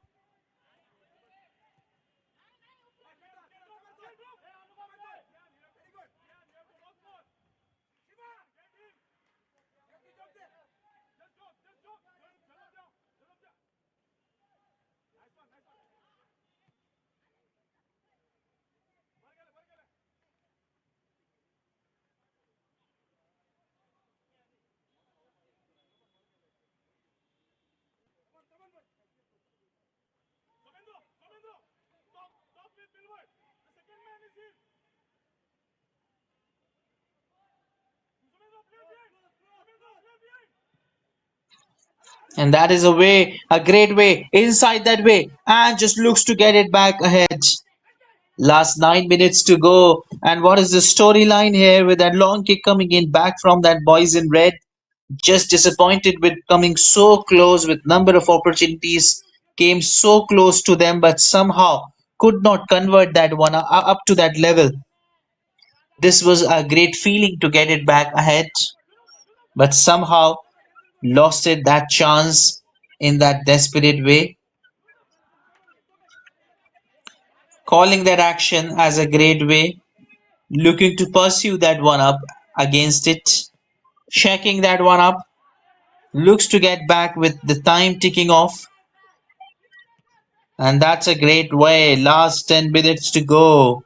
And that is a way, a great way inside that way, and just looks to get it back ahead. Last 9 minutes to go. And what is the storyline here with that long kick coming in back from that boys in red? Just disappointed with coming so close with number of opportunities, came so close to them, but somehow could not convert that one up to that level. This was a great feeling to get it back ahead, but somehow lost it that chance in that desperate way. Calling that action as a great way, looking to pursue that one up against it, checking that one up, looks to get back with the time ticking off, and that's a great way. Last 10 minutes to go.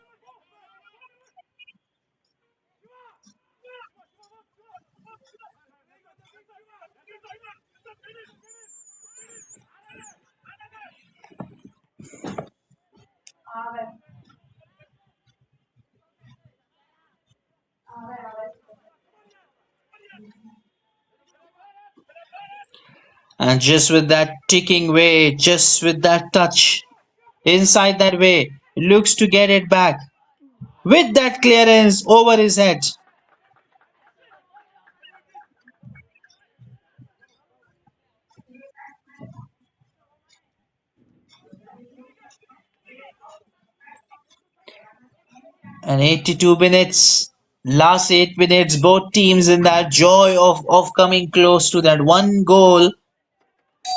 And just with that ticking way, just with that touch, inside that way, looks to get it back. With that clearance over his head. And 82 minutes, last 8 minutes, both teams in that joy of coming close to that one goal,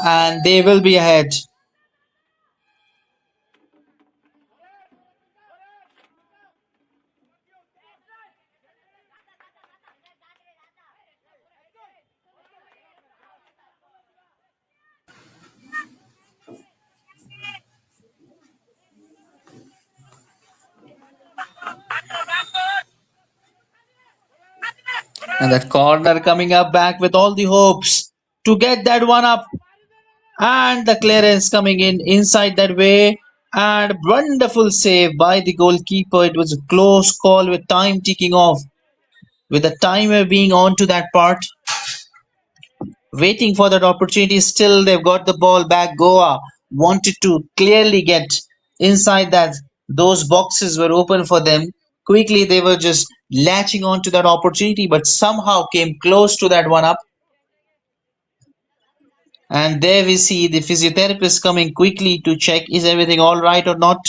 and they will be ahead. And that corner coming up back with all the hopes to get that one up. And the clearance coming in inside that way. And wonderful save by the goalkeeper. It was a close call with time ticking off. With the timer being on to that part, waiting for that opportunity. Still, they've got the ball back. Goa wanted to clearly get inside that. Those boxes were open for them. Quickly, they were just latching on to that opportunity, but somehow came close to that one up. And there we see the physiotherapist coming quickly to check is everything all right or not.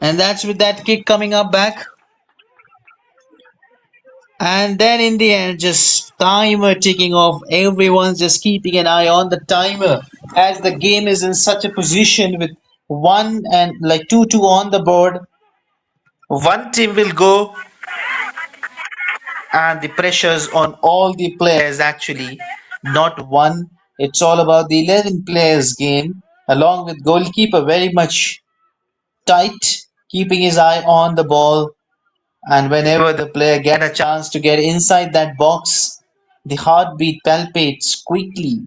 And that's with that kick coming up back. And then in the end, just timer ticking off. Everyone's just keeping an eye on the timer as the game is in such a position with one and like 2-2 on the board. One team will go, and the pressures on all the players actually, not one. It's all about the 11 players game, along with goalkeeper very much tight, keeping his eye on the ball. And whenever the player get a chance to get inside that box, the heartbeat palpates quickly.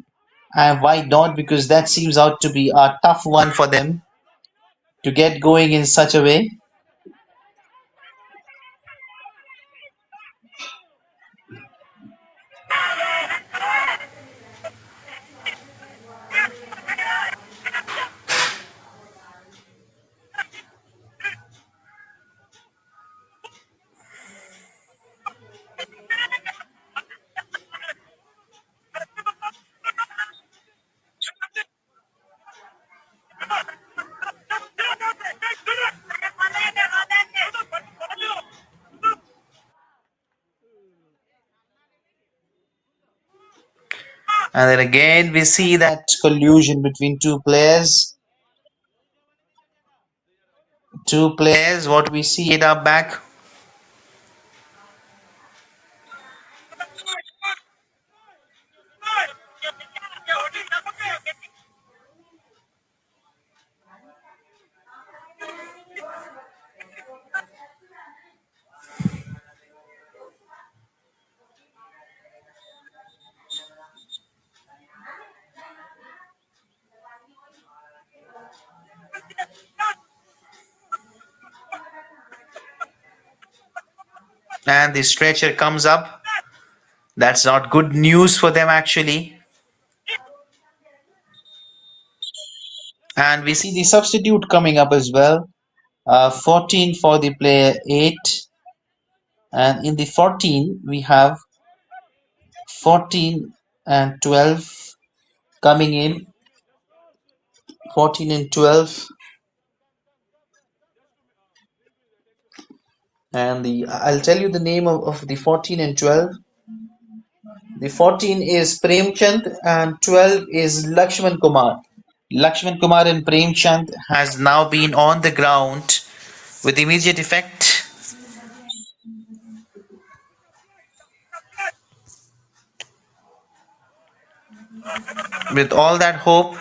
And why not? Because that seems out to be a tough one for them to get going in such a way. And then again, we see that collusion between two players. Two players, what we see it up back. and the stretcher comes up. That's not good news for them actually. And we see the substitute coming up as well. 14 for the player 8, and in the 14 we have 14 and 12 coming in. 14 and 12, and the I'll tell you the name of the 14 and 12. The 14 is Premchand and 12 is Lakshman Kumar. Lakshman Kumar and Premchand has now been on the ground with immediate effect, with all that hope,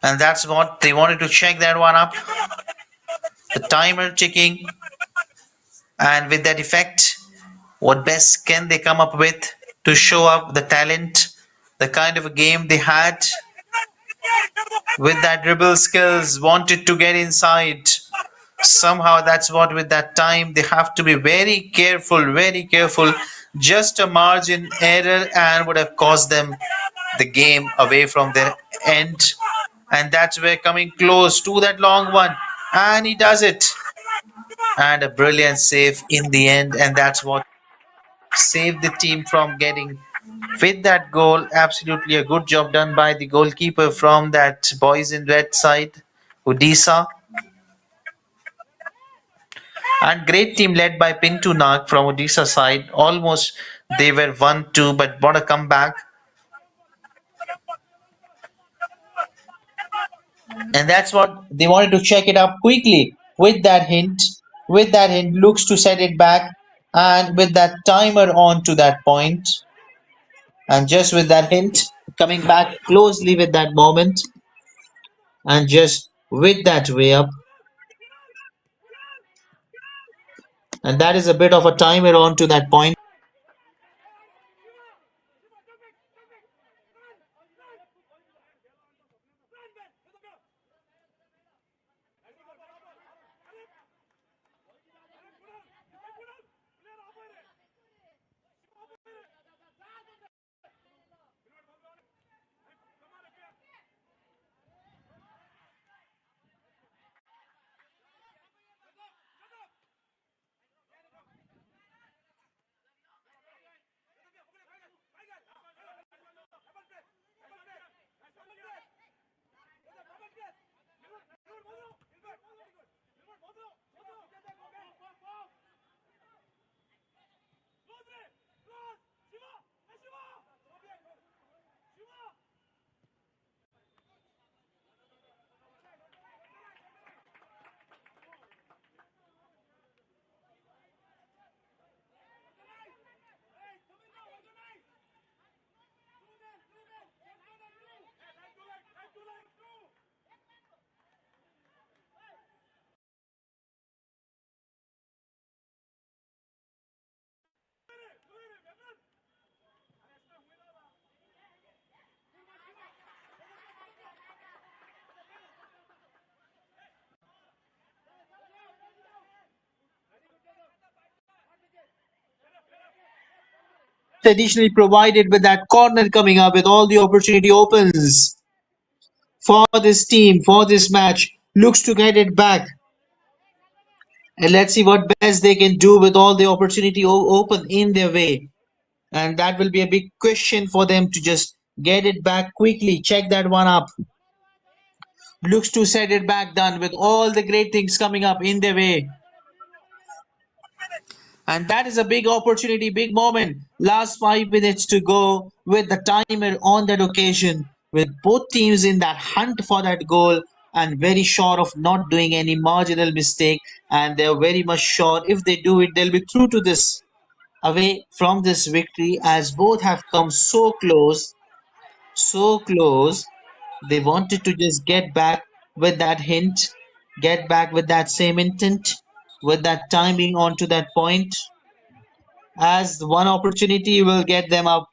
and that's what they wanted to check that one up. The timer ticking, and with that effect, what best can they come up with to show up the talent, the kind of a game they had with that dribble skills, wanted to get inside. Somehow that's what with that time they have to be very careful, very careful. Just a margin error and would have cost them the game away from their end. And that's where coming close to that long one. And he does it. And a brilliant save in the end. And that's what saved the team from getting with that goal. Absolutely a good job done by the goalkeeper from that boys in red side, Odisha. And great team led by Pintu Nag from Odisha side. Almost they were 1-2, but what a comeback. And that's what they wanted to check it up quickly with that hint. With that hint, looks to set it back. And with that timer on to that point, and just with that hint, coming back closely with that moment, and just with that way up. And that is a bit of a timer on to that point. Additionally provided with that corner coming up with all the opportunity opens for this team, for this match, looks to get it back. And let's see what best they can do with all the opportunity open in their way. And that will be a big question for them to just get it back quickly, check that one up. Looks to set it back done with all the great things coming up in their way. And that is a big opportunity, big moment. Last 5 minutes to go with the timer on that occasion, with both teams in that hunt for that goal and very sure of not doing any marginal mistake. And they're very much sure if they do it, they'll be through to this away from this victory as both have come so close, so close. They wanted to just get back with that hint, get back with that same intent, with that timing onto that point as one opportunity will get them up.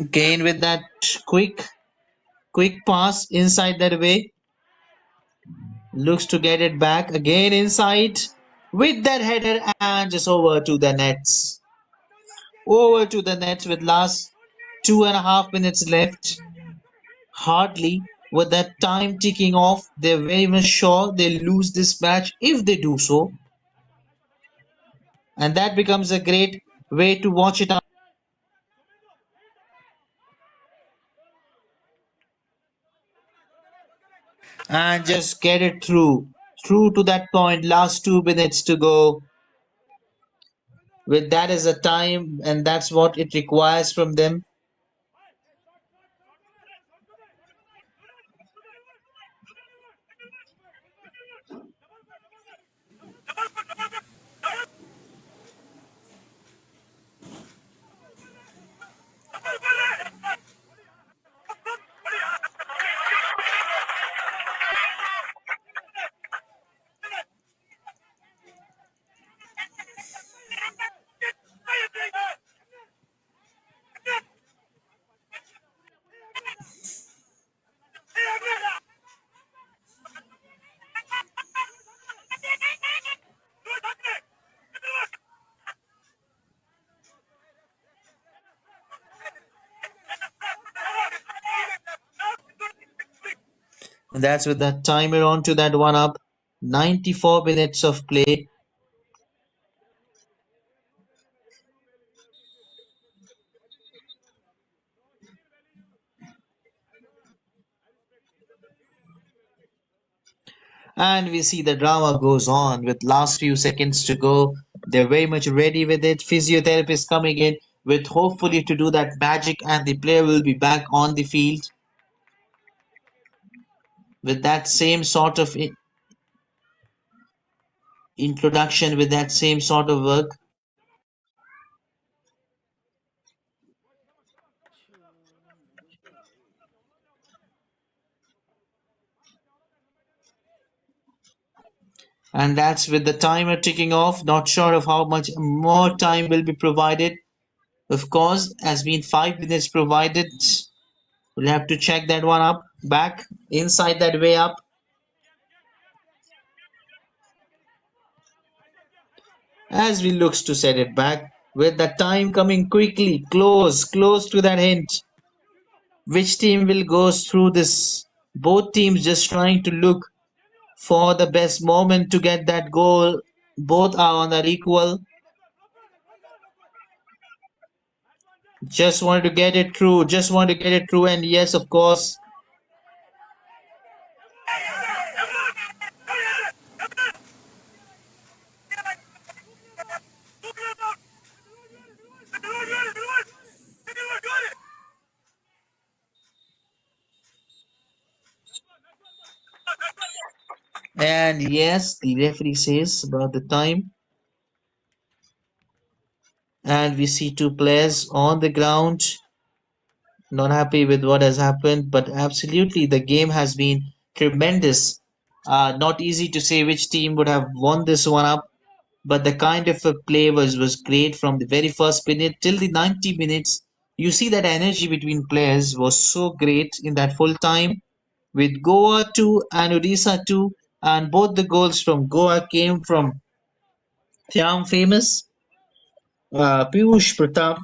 Again with that quick quick pass inside that way. Looks to get it back again inside with that header and just over to the nets. Over to the nets with last 2.5 minutes left. Hardly with that time ticking off, they're very much sure they lose this match if they do so. And that becomes a great way to watch it out and just get it through to that point. Last 2 minutes to go. With that as a time, and that's what it requires from them. And that's with that timer on to that one up. 94 minutes of play. And we see the drama goes on with last few seconds to go. They're very much ready with it. Physiotherapist coming in with hopefully to do that magic, and the player will be back on the field with that same sort of introduction, with that same sort of work. And that's with the timer ticking off. Not sure of how much more time will be provided. Of course, has been 5 minutes provided. We'll have to check that one up. Back inside that way up. As we looks to set it back. With the time coming quickly, close to that hint. Which team will go through this? Both teams just trying to look for the best moment to get that goal. Both are on that equal. Just wanted to get it through. Just want to get it through. And yes, of course. And yes, the referee says about the time. And we see two players on the ground, not happy with what has happened, but absolutely the game has been tremendous. Not easy to say which team would have won this one up, but the kind of a play was great from the very first minute till the 90 minutes. You see that energy between players was so great in that full time with Goa 2 and Odisha 2, and both the goals from Goa came from Thiam Famous, Piyush Pratap,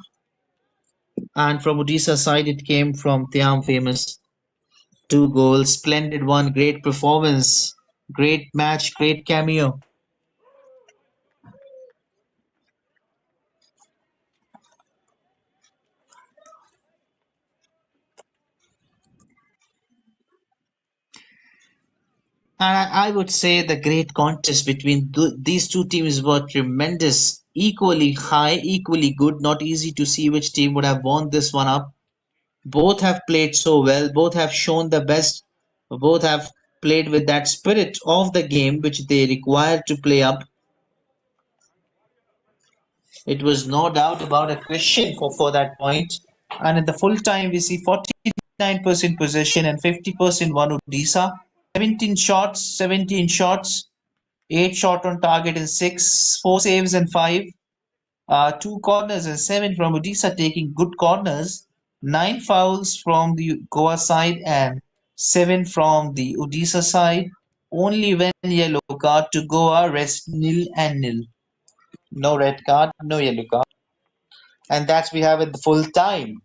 and from Odisha side it came from Thiam Famous. Two goals, splendid one, great performance, great match, great cameo. And I would say the great contest between these two teams were tremendous. equally high, equally good. Not easy to see which team would have won this one up. Both have played so well, both have shown the best, both have played with that spirit of the game which they require to play up. It was no doubt about a question for that point. And in the full time, we see 49% possession and 50% one Odisha. 17 shots, 17 shots, 8 shot on target and 6, 4 saves and 5. Two corners and seven from Odisha taking good corners, nine fouls from the Goa side and seven from the Odisha side. Only one yellow card to Goa, rest nil and nil. No red card, no yellow card. And that's we have it the full time.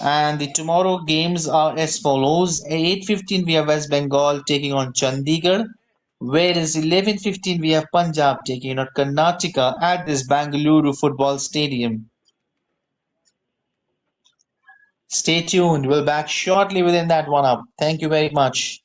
And the tomorrow games are as follows. At 8:15 we have West Bengal taking on Chandigarh. Whereas 11:15 we have Punjab taking on Karnataka at this Bengaluru football stadium. Stay tuned. We'll back shortly within that one up. Thank you very much.